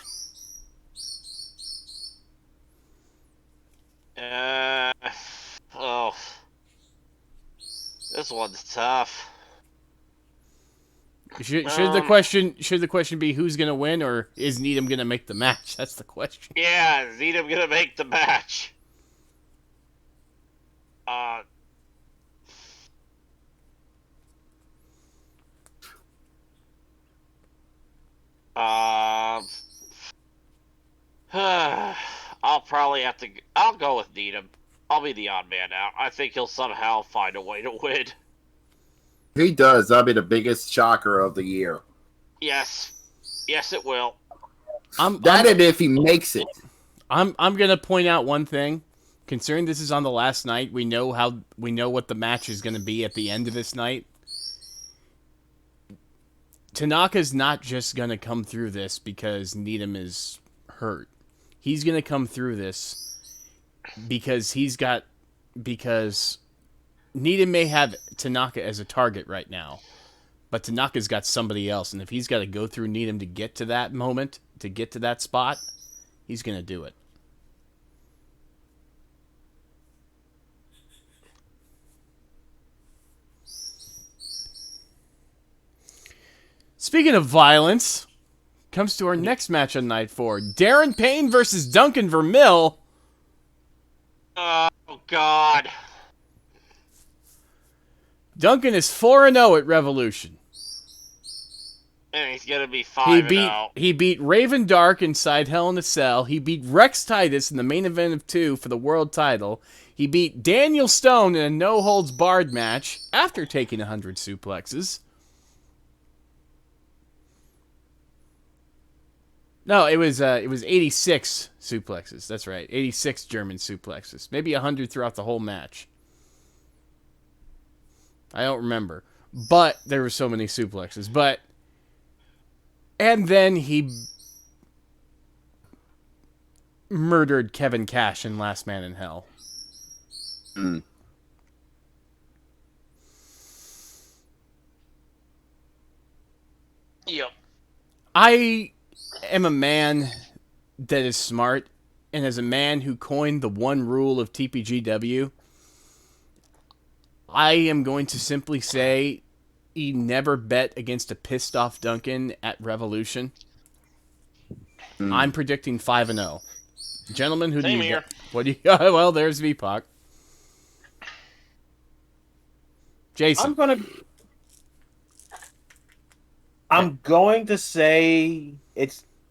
Oh, this one's tough. Should the question be who's gonna win, or is Needham gonna make the match? That's the question. Yeah, is Needham gonna make the match? I'll probably have to. I'll go with Needham. I'll be the odd man out. I think he'll somehow find a way to win. If he does, that'll be the biggest shocker of the year. Yes, it will. And if he makes it. I'm gonna point out one thing. Considering this is on the last night, we know what the match is gonna be at the end of this night. Tanaka's not just gonna come through this because Needham is hurt. He's gonna come through this because Needham may have Tanaka as a target right now, but Tanaka's got somebody else, and if he's got to go through Needham to get to that moment, to get to that spot, he's gonna do it. Speaking of violence, comes to our next match on Night 4. Darren Payne versus Duncan Vermill. Oh, God. Duncan is 4-0 at Revolution. And he's going to be 5-0. He beat Raven Dark inside Hell in a Cell. He beat Rex Titus in the main event of 2 for the world title. He beat Daniel Stone in a no-holds-barred match after taking 100 suplexes. No, it was 86 suplexes. That's right, 86 German suplexes. Maybe 100 throughout the whole match. I don't remember, but there were so many suplexes. And then he murdered Kevin Cash in Last Man in Hell. Mm. Yep. I am a man that is smart, and as a man who coined the one rule of TPGW, I am going to simply say he never bet against a pissed off Duncan at Revolution. I'm predicting 5-0. Gentlemen, who Same do you here. got? What do you got? Well, there's V-Pac. Jason. I'm going to say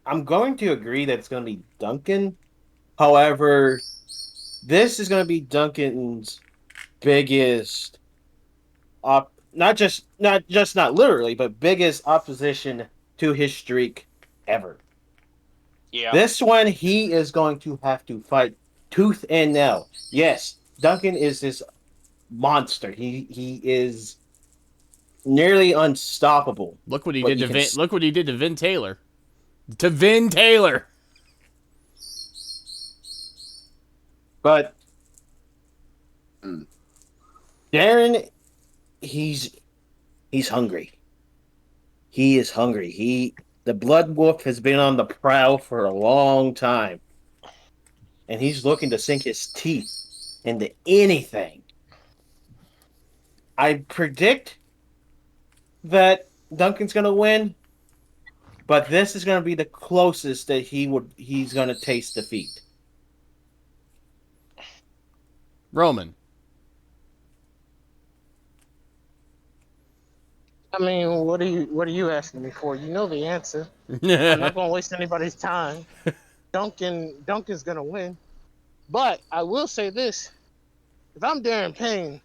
I'm going to agree that it's going to be Duncan. However, this is going to be Duncan's biggest not literally, but biggest opposition to his streak ever. Yeah. This one, he is going to have to fight tooth and nail. Yes, Duncan is this monster. He is nearly unstoppable. Look what he did to Vin Taylor. To Vin Taylor. But Darren, he's hungry. He is hungry. The Blood Wolf has been on the prowl for a long time. And he's looking to sink his teeth into anything. I predict that Duncan's going to win, but this is going to be the closest that he's going to taste defeat. Roman. I mean, what are you asking me for? You know the answer. I'm not gonna waste anybody's time. Duncan's gonna win. But I will say this. If I'm Darren Payne,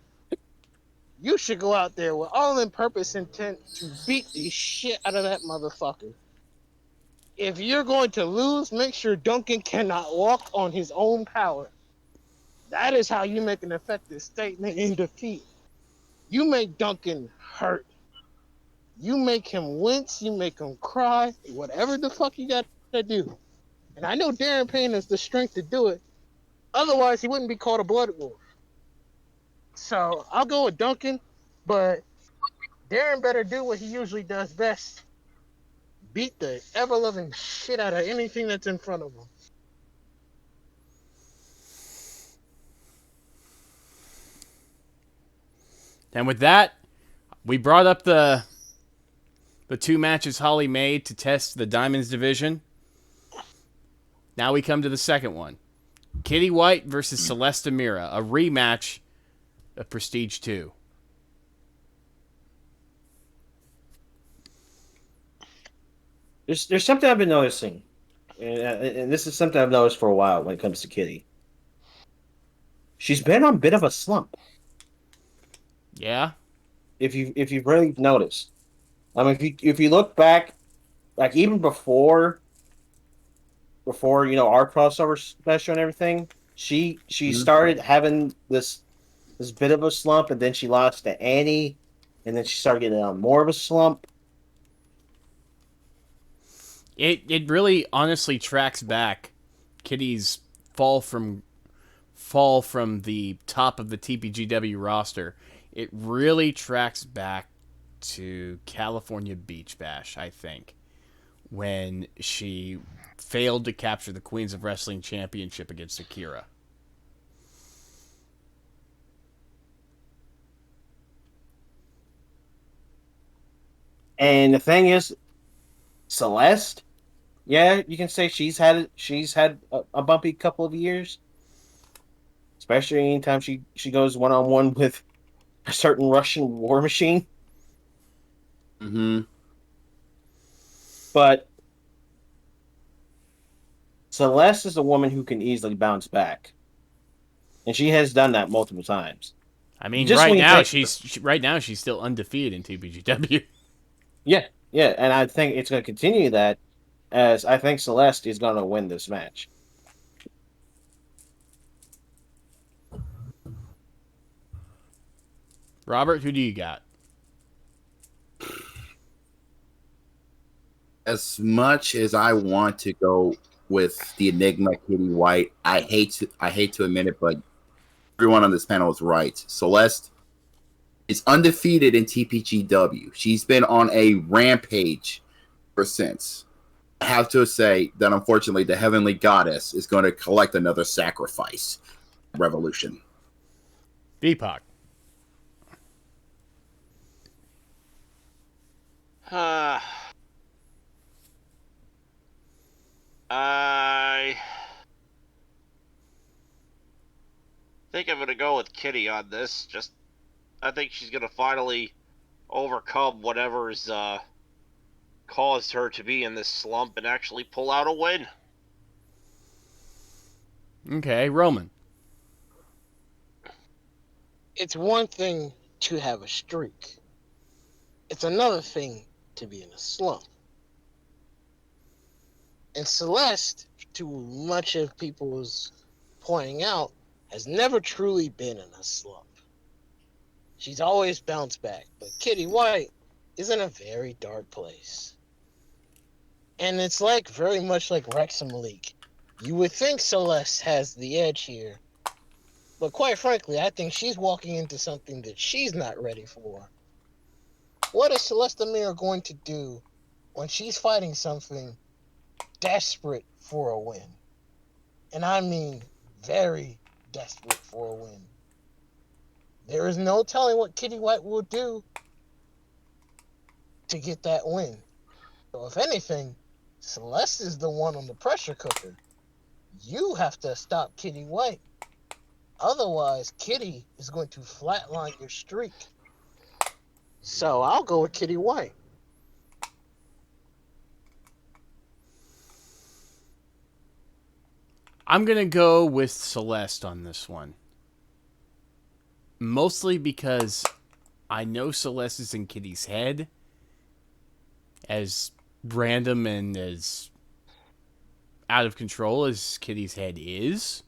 you should go out there with all in purpose intent to beat the shit out of that motherfucker. If you're going to lose, make sure Duncan cannot walk on his own power. That is how you make an effective statement in defeat. You make Duncan hurt. You make him wince, you make him cry, whatever the fuck you got to do. And I know Darren Payne has the strength to do it. Otherwise, he wouldn't be called a Blood Wolf. So I'll go with Duncan, but Darren better do what he usually does best. Beat the ever-loving shit out of anything that's in front of him. And with that, we brought up the two matches Holly made to test the Diamonds division. Now we come to the second one. Kitty White versus Celeste Amira, a rematch of Prestige 2. There's something I've been noticing, and this is something I've noticed for a while when it comes to Kitty. She's been on a bit of a slump. Yeah? If you've really noticed, I mean, if you look back, like even before our crossover special and everything, she started having this bit of a slump, and then she lost to Annie, and then she started getting on more of a slump. It really honestly tracks back Kitty's fall from the top of the TPGW roster. It really tracks back to California Beach Bash, I think, when she failed to capture the Queens of Wrestling Championship against Akira. And the thing is, Celeste, yeah, you can say she's had a bumpy couple of years, especially anytime she goes one-on-one with a certain Russian war machine. Mm-hmm. But Celeste is a woman who can easily bounce back, and she has done that multiple times. I mean, Just when you right now she's still undefeated in TPGW. Yeah, and I think it's going to continue that, as I think Celeste is going to win this match. Robert, who do you got? As much as I want to go with the Enigma Kitty White, I hate to admit it, but everyone on this panel is right. Celeste is undefeated in TPGW. She's been on a rampage ever since. I have to say that unfortunately the Heavenly Goddess is going to collect another sacrifice. Revolution. V-Pac. I think I'm gonna go with Kitty on this. I think she's gonna finally overcome whatever's caused her to be in this slump and actually pull out a win. Okay, Roman. It's one thing to have a streak. It's another thing to be in a slump. And Celeste, to much of people's pointing out, has never truly been in a slump. She's always bounced back. But Kitty White is in a very dark place. And it's very much like Rex and Malik. You would think Celeste has the edge here. But quite frankly, I think she's walking into something that she's not ready for. What is Celeste Amir going to do when she's fighting something desperate for a win? And I mean very desperate for a win. There is no telling what Kitty White will do to get that win. So if anything, Celeste is the one on the pressure cooker. You have to stop Kitty White. Otherwise, Kitty is going to flatline your streak. So I'll go with Kitty White. I'm going to go with Celeste on this one. Mostly because I know Celeste is in Kitty's head. As random and as out of control as Kitty's head is.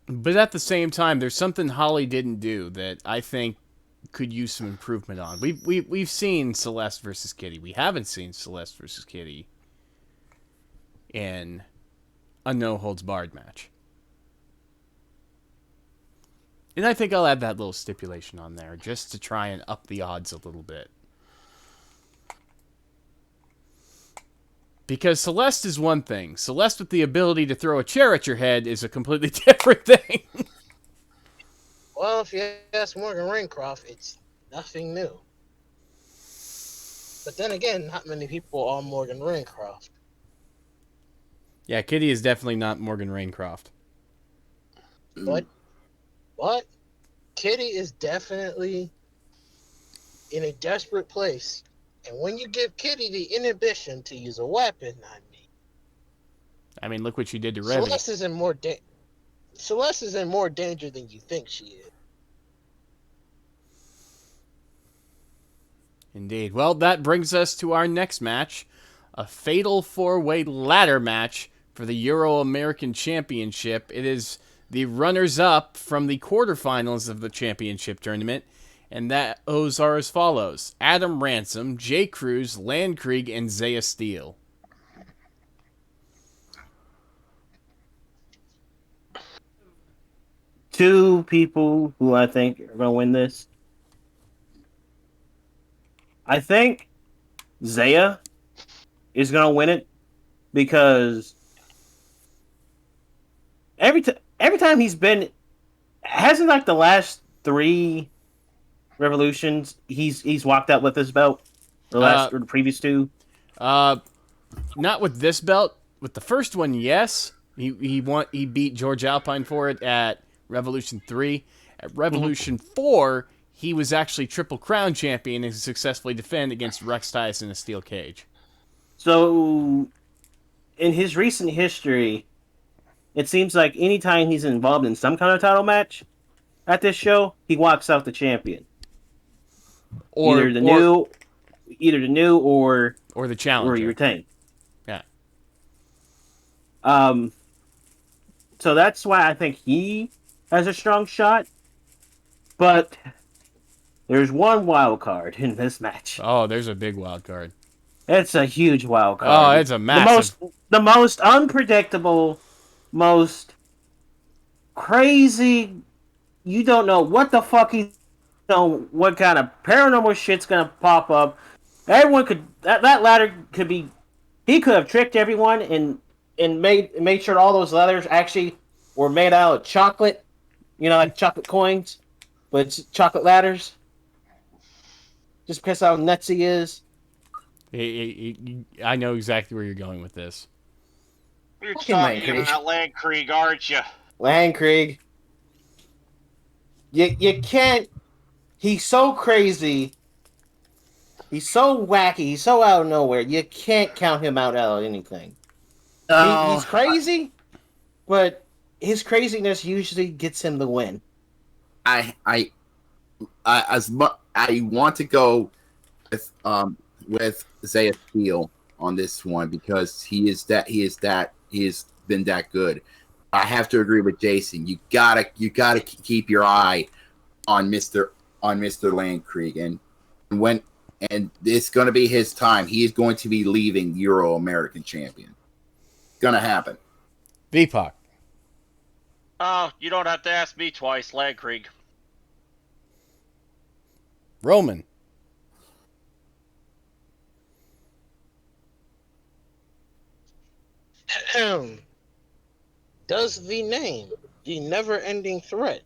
But at the same time, there's something Holly didn't do that I think could use some improvement on. We've seen Celeste versus Kitty. We haven't seen Celeste versus Kitty in a no holds barred match. And I think I'll add that little stipulation on there just to try and up the odds a little bit. Because Celeste is one thing. Celeste with the ability to throw a chair at your head is a completely different thing. Well, if you ask Morgan Raincroft, it's nothing new. But then again, not many people are Morgan Raincroft. Yeah, Kitty is definitely not Morgan Raincroft. But Kitty is definitely in a desperate place. And when you give Kitty the inhibition to use a weapon, I mean, look what she did to Revy. Celeste is in more danger than you think she is. Indeed. Well, that brings us to our next match, a fatal four-way ladder match for the Euro American Championship. It is the runners-up from the quarterfinals of the championship tournament, and those are as follows: Adam Ransom, Jay Cruz, Landkrieg, and Zaya Steele. Two people who I think are going to win this. I think Zaya is going to win it because every time he's been, hasn't like the last 3 Revolutions he's walked out with his belt, or the previous 2. Not with this belt. With the first one, yes, he beat George Alpine for it at Revolution 3. At Revolution 4, he was actually Triple Crown champion and successfully defended against Rex Titus in a steel cage. So, in his recent history, it seems like anytime he's involved in some kind of title match at this show, he walks out the champion. Either the new or the challenger. Or you retain. Yeah. So that's why I think he has a strong shot. But there's one wild card in this match. Oh, there's a big wild card. It's a huge wild card. Oh, it's a massive. The most unpredictable, most crazy. You don't know what the fuck what kind of paranormal shit's gonna pop up. Everyone could that ladder could be. He could have tricked everyone and made sure all those ladders actually were made out of chocolate. You know, like chocolate coins, but it's chocolate ladders. Just because how nuts he is. I know exactly where you're going with this. You're talking about Landkrieg, aren't you? Landkrieg. You can't. He's so crazy. He's so wacky. He's so out of nowhere. You can't count him out of anything. He's crazy, but his craziness usually gets him the win. I want to go with Zaya Steele on this one because he has been that good. I have to agree with Jason. You gotta keep your eye on Mr. Landkrieg, and it's going to be his time. He is going to be leaving Euro American champion. It's going to happen. V-Pac. Oh, you don't have to ask me twice, Landkrieg. Roman. Does the name, the never-ending threat,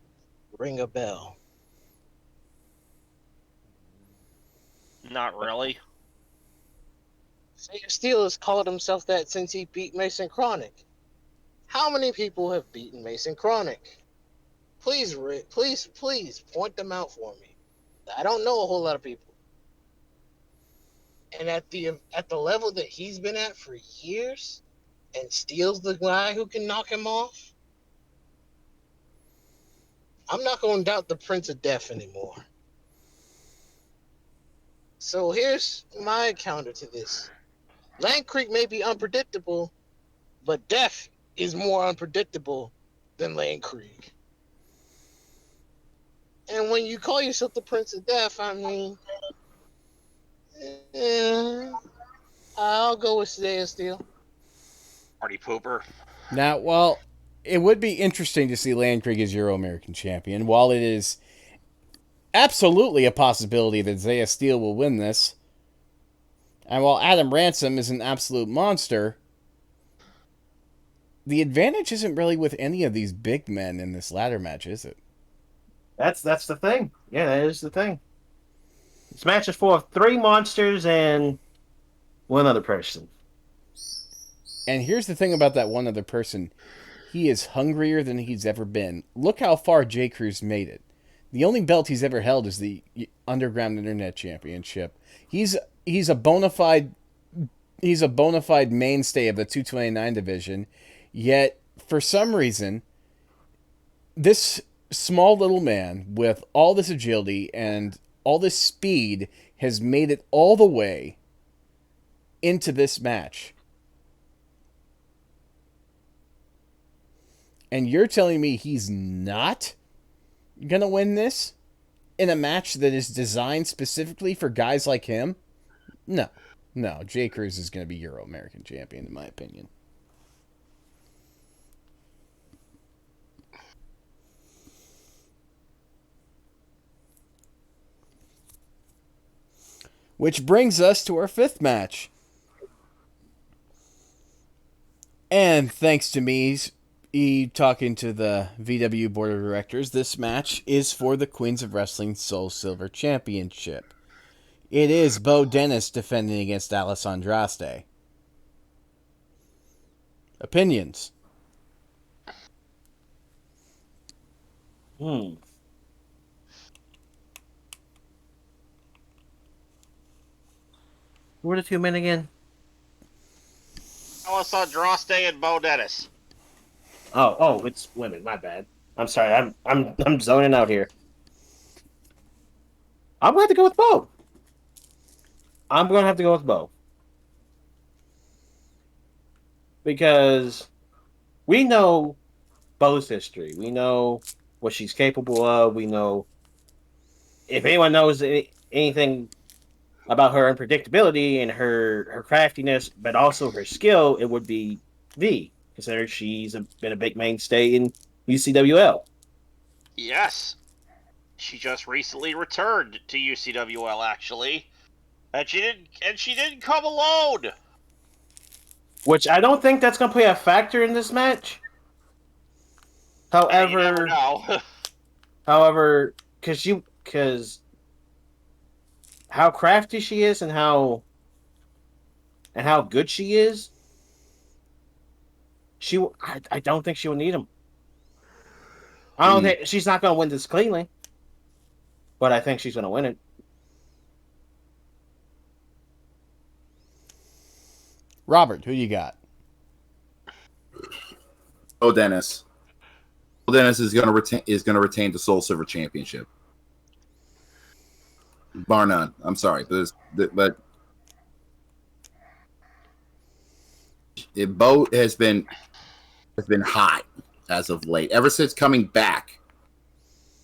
ring a bell? Not really. Zaya Steele has called himself that since he beat Mason Chronic. How many people have beaten Mason Chronic? Please point them out for me. I don't know a whole lot of people. And at the level that he's been at for years, and Steele's the guy who can knock him off, I'm not going to doubt the Prince of Death anymore. So here's my counter to this. Landkrieg may be unpredictable, but Death is more unpredictable than Landkrieg. And when you call yourself the Prince of Death, I mean, I'll go with Zaya Steele. Party pooper. Now, well, it would be interesting to see Landkrieg as Euro American champion. While it is absolutely a possibility that Zaya Steele will win this, and while Adam Ransom is an absolute monster, the advantage isn't really with any of these big men in this ladder match, is it? That's the thing. Yeah, that is the thing. This match is full of 3 monsters and 1 other person. And here's the thing about that one other person. He is hungrier than he's ever been. Look how far J. Cruz made it. The only belt he's ever held is the Underground Internet Championship. He's a bona fide mainstay of the 229 division. Yet, for some reason, this small little man with all this agility and all this speed has made it all the way into this match. And you're telling me he's not going to win this in a match that is designed specifically for guys like him? No. J. Cruz is going to be Euro American champion, in my opinion. Which brings us to our 5th match. And thanks to me talking to the VW Board of Directors, this match is for the Queens of Wrestling Soul Silver Championship. It is Bo Dennis defending against Alice Andraste. Opinions? Who are the 2 men again? Alice Andraste and Bo Dennis. Oh, it's women. My bad. I'm sorry. I'm zoning out here. I'm going to have to go with Bo. I'm going to have to go with Bo. Because we know Bo's history. We know what she's capable of. We know if anyone knows anything about her unpredictability and her craftiness, but also her skill, it would be V, considering she's been a big mainstay in UCWL. Yes. She just recently returned to UCWL, actually. And she didn't come alone. Which I don't think that's going to play a factor in this match. However, you never know. because how crafty she is and how good she is, I don't think she will need him. I don't think she's not going to win this cleanly, but I think she's going to win it. Robert, who you got? Oh, Dennis. Well, Dennis is going to retain the Soul Silver Championship, bar none. I'm sorry, but Bo has been hot as of late. Ever since coming back,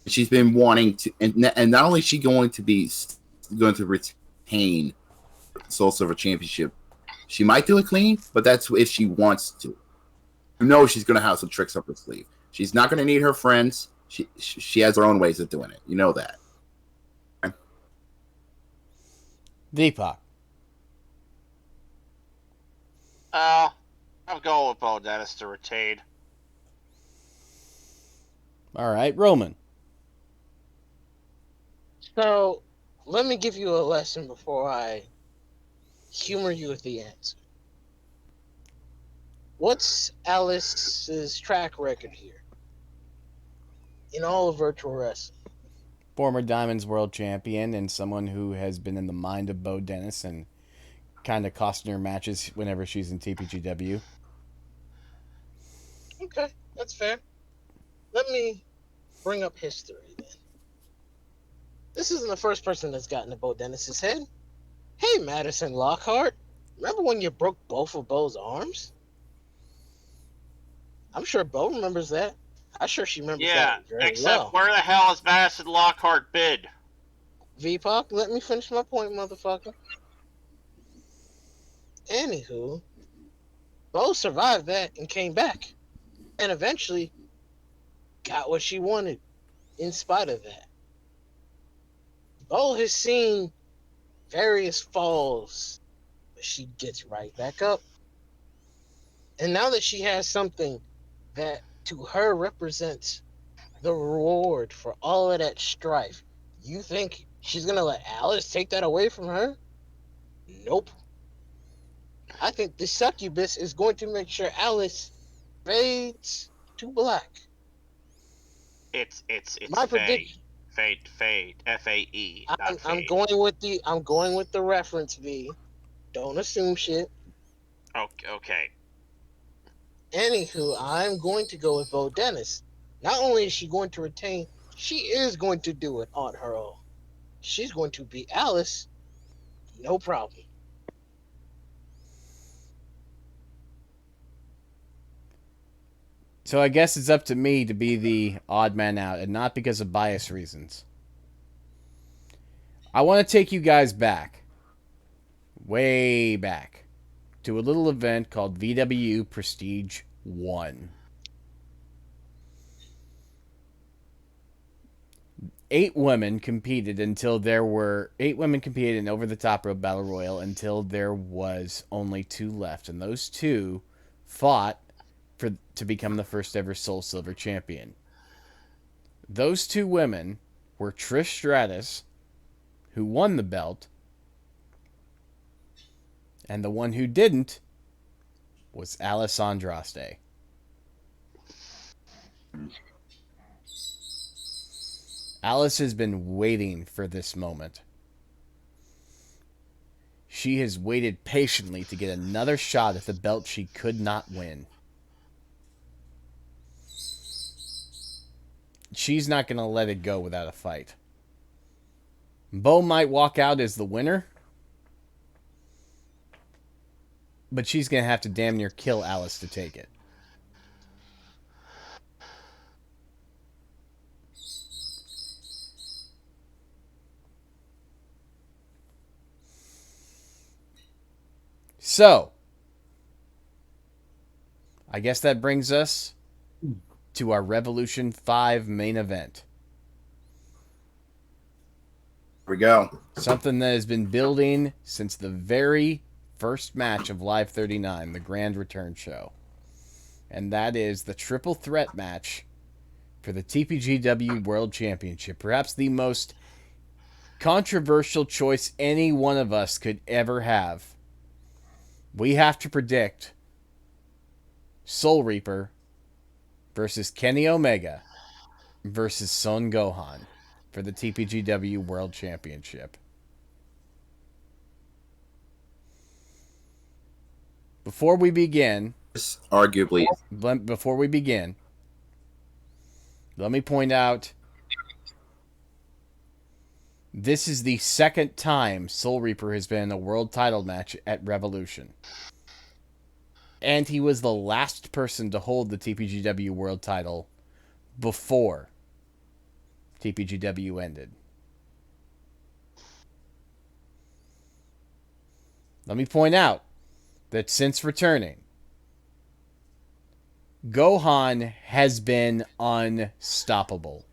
she's been wanting to, and not only is she going to retain the Soul Silver Championship. She might do it clean, but that's if she wants to. You know she's going to have some tricks up her sleeve. She's not going to need her friends. She has her own ways of doing it. You know that. V-Pac. I'm going with Bo Dennis to retain. All right, Roman. So, let me give you a lesson before I humor you with the answer. What's Alice's track record here in all of virtual wrestling? Former Diamonds World Champion and someone who has been in the mind of Bo Dennis and kind of costing her matches whenever she's in TPGW. Okay, that's fair. Let me bring up history then. This isn't the first person that's gotten to Bo Dennis's head. Hey, Madison Lockhart, remember when you broke both of Bo's arms? I'm sure Bo remembers that. I'm sure she remembers that very except well. where the hell has Madison Lockhart been? V-Pac, let me finish my point, motherfucker. Anywho, Bo survived that and came back. and eventually got what she wanted in spite of that. Bo has seen various falls, but she gets right back up. And now that she has something that to her represents the reward for all of that strife, you think she's going to let Alice take that away from her? Nope. I think the succubus is going to make sure Alice fades to black. It's My fade. prediction. Fade. F-A-E. I'm fade. going with the reference, V. Don't assume shit. Okay. Anywho, I'm going to go with Bo Dennis. Not only is she going to retain, she is going to do it on her own. She's going to beat Alice, no problem. So I guess it's up to me to be the odd man out, and not because of bias reasons. I want to take you guys back, way back, to a little event called VW Prestige 1. 8 women competed in an over-the-top rope battle royal until there was only 2 left, and those 2 fought to become the first ever Soul Silver champion. Those 2 women were Trish Stratus, who won the belt, and the one who didn't was Alice Andraste. Alice has been waiting for this moment. She has waited patiently to get another shot at the belt she could not win. She's not going to let it go without a fight. Bo might walk out as the winner, but she's going to have to damn near kill Alice to take it. So, I guess that brings us to our Revolution 5 main event. Here we go. Something that has been building since the very first match of Live 39, the Grand Return show. And that is the triple threat match for the TPGW World Championship. Perhaps the most controversial choice any one of us could ever have. We have to predict Soul Reaper versus Kenny Omega versus Son Gohan for the TPGW World Championship. Before we begin, Arguably, let me point out this is the second time Soul Reaper has been in a world title match at Revolution. And he was the last person to hold the TPGW world title before TPGW ended. Let me point out that since returning, Gohan has been unstoppable.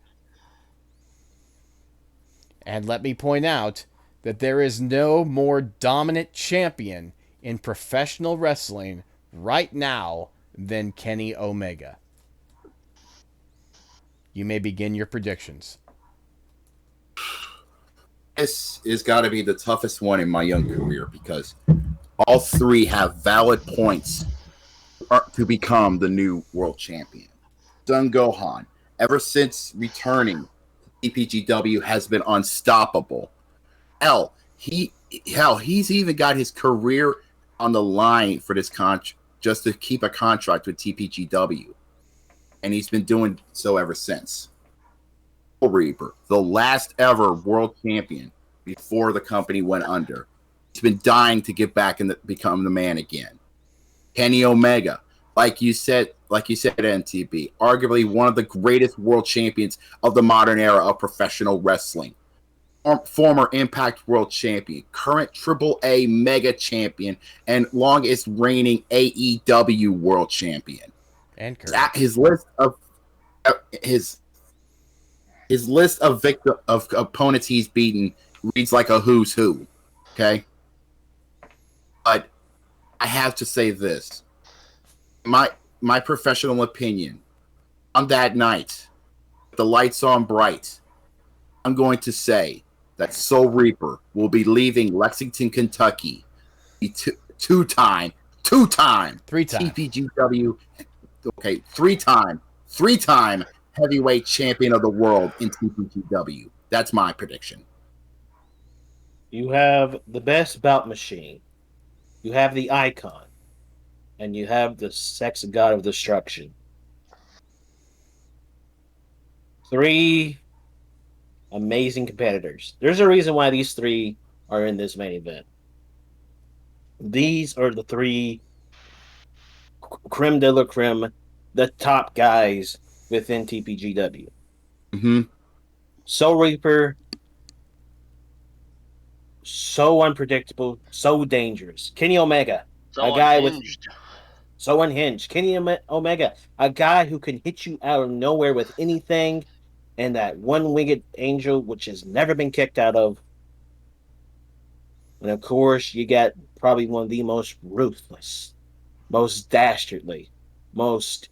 And let me point out that there is no more dominant champion in professional wrestling right now than Kenny Omega. You may begin your predictions. this has got to be the toughest one in my young career because all 3 have valid points to become the new world champion. Son Gohan, ever since returning, TPGW has been unstoppable. He's even got his career on the line for this contract just to keep a contract with TPGW, and he's been doing so ever since. Soul Reaper, the last ever world champion before the company went under, he's been dying to get back and become the man again. Kenny Omega, like you said, NTB, arguably one of the greatest world champions of the modern era of professional wrestling. Former Impact World Champion, current AAA Mega Champion, and longest reigning AEW World Champion. And Kurt. His list of his list of opponents he's beaten reads like a who's who. Okay, but I have to say this: my professional opinion on that night, the lights on bright. I'm going to say that Soul Reaper will be leaving Lexington, Kentucky. Two-time Three-time. TPGW. Okay, three-time heavyweight champion of the world in TPGW. That's my prediction. You have the best bout machine. You have the icon. And you have the sex god of destruction. 3 amazing competitors. There's a reason why these 3 are in this main event. These are the 3 creme de la creme, the top guys within TPGW. Mm-hmm. Soul Reaper, so unpredictable, so dangerous. Kenny Omega, So a guy unhinged. so unhinged. Kenny Omega, a guy who can hit you out of nowhere with anything, and that one-winged angel, which has never been kicked out of. And of course, you got probably one of the most ruthless, most dastardly, most,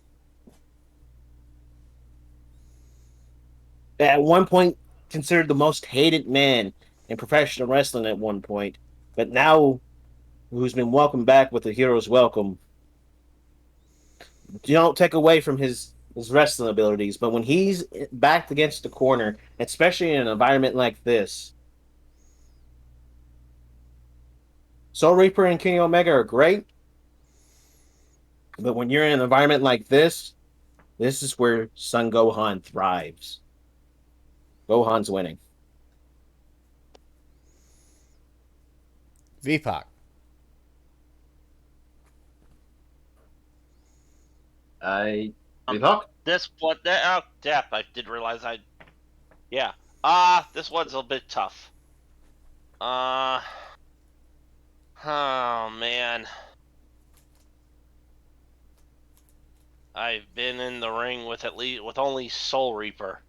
at one point, considered the most hated man in professional wrestling at one point, but now who's been welcomed back with a hero's welcome. You don't take away from his wrestling abilities, but when he's backed against the corner, especially in an environment like this, Soul Reaper and Kenny Omega are great, but when you're in an environment like this is where Son Gohan thrives. Gohan's winning. V-Pac. V-Pac? This one, oh, yeah, I did realize yeah. This one's a bit tough. Oh man. I've been in the ring with only Soul Reaper.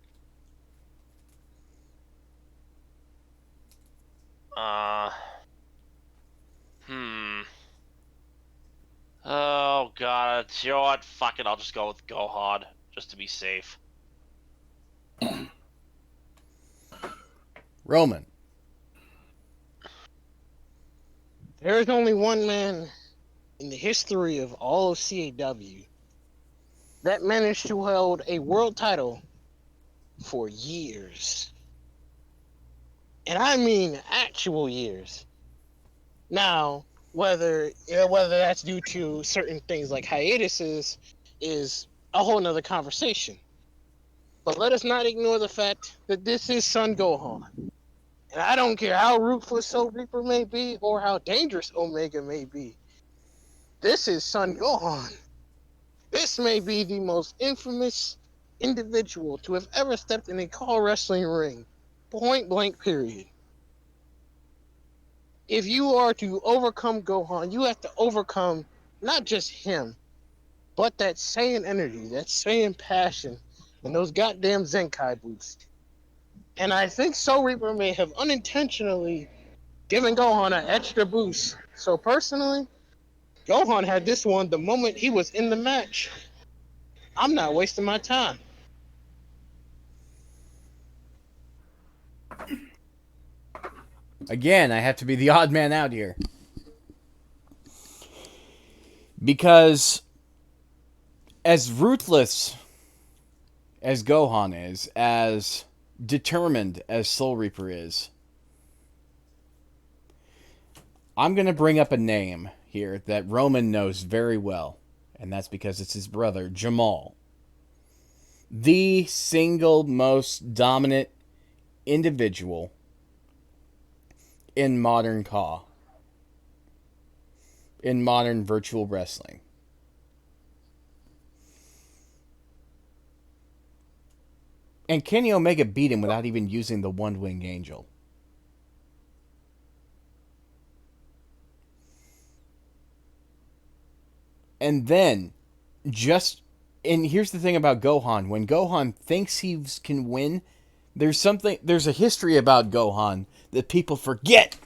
Oh god, you know what? Fuck it, I'll just go with Gohan, just to be safe. Roman. There is only one man in the history of all of CAW that managed to hold a world title for years. And I mean actual years. Now, whether that's due to certain things like hiatuses is a whole nother conversation. But let us not ignore the fact that this is Son Gohan. And I don't care how ruthless Soul Reaper may be or how dangerous Omega may be. This is Son Gohan. This may be the most infamous individual to have ever stepped in a call wrestling ring. Point blank period. If you are to overcome Gohan, you have to overcome not just him, but that Saiyan energy, that Saiyan passion, and those goddamn Zenkai boosts. And I think Soul Reaper may have unintentionally given Gohan an extra boost. So personally, Gohan had this one the moment he was in the match. I'm not wasting my time. Again, I have to be the odd man out here. Because as ruthless as Gohan is, as determined as Soul Reaper is, I'm going to bring up a name here that Roman knows very well, and that's because it's his brother, Jamal. The single most dominant individual in modern CAW, in modern virtual wrestling. And Kenny Omega beat him without even using the one-winged angel. And then, just And here's the thing about Gohan. When Gohan thinks he can win, there's a history about Gohan that people forget.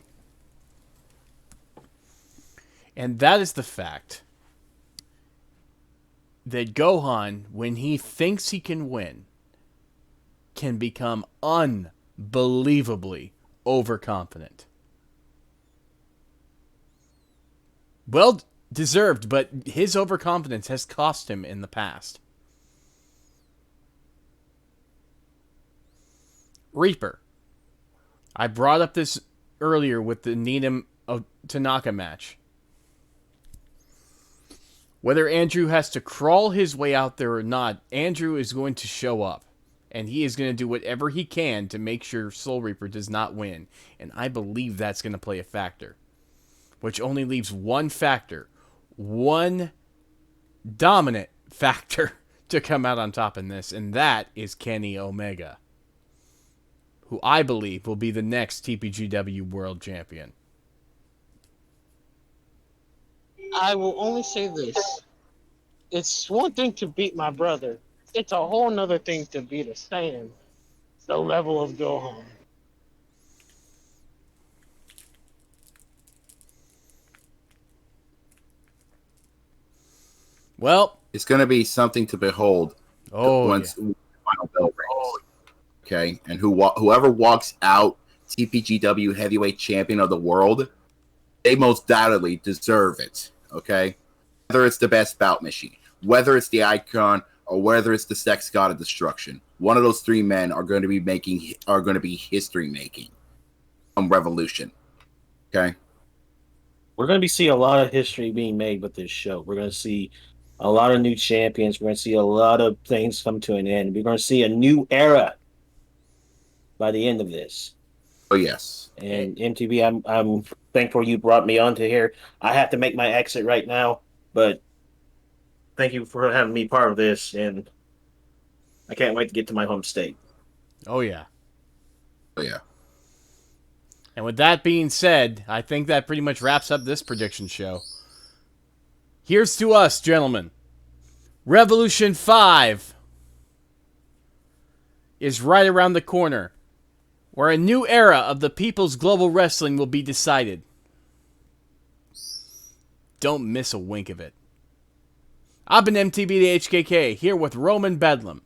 And that is the fact that Gohan, when he thinks he can win, can become unbelievably overconfident. Well deserved, but his overconfidence has cost him in the past. Reaper. I brought up this earlier with the Needham Tanaka match. Whether Andrew has to crawl his way out there or not, Andrew is going to show up. And he is going to do whatever he can to make sure Soul Reaper does not win. And I believe that's going to play a factor. Which only leaves one factor. One dominant factor to come out on top in this. And that is Kenny Omega. Who I believe will be the next TPGW World Champion. I will only say this. It's one thing to beat my brother. It's a whole nother thing to beat a Saiyan. The level of Gohan. Well, It's going to be something to behold once yeah. the final bell rings. Okay, and whoever walks out TPGW Heavyweight Champion of the World, they most doubtedly deserve it. Okay, whether it's the best bout machine, whether it's the Icon, or whether it's the Sex God of Destruction, one of those three men are going to be history making from Revolution. Okay, We're going to be seeing a lot of history being made with this show. We're going to see a lot of new champions. We're going to see a lot of things come to an end. We're going to see a new era by the end of this. oh yes, And MTV, I'm thankful you brought me onto here. I have to make my exit right now, but thank you for having me part of this, and I can't wait to get to my home state. Oh, yeah. oh yeah. And with that being said, I think that pretty much wraps up this prediction show. Here's to us, gentlemen. Revolution 5 is right around the corner, where a new era of the People's Global Wrestling will be decided. Don't miss a wink of it. I've been MTB the HKK, here with Roman Bedlam,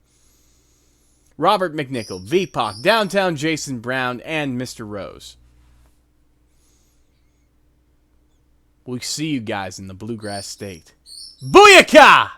Robert McNicol, V-Pac, Downtown Jason Brown, and Mr. Rose. We'll see you guys in the Bluegrass State. Booyakah!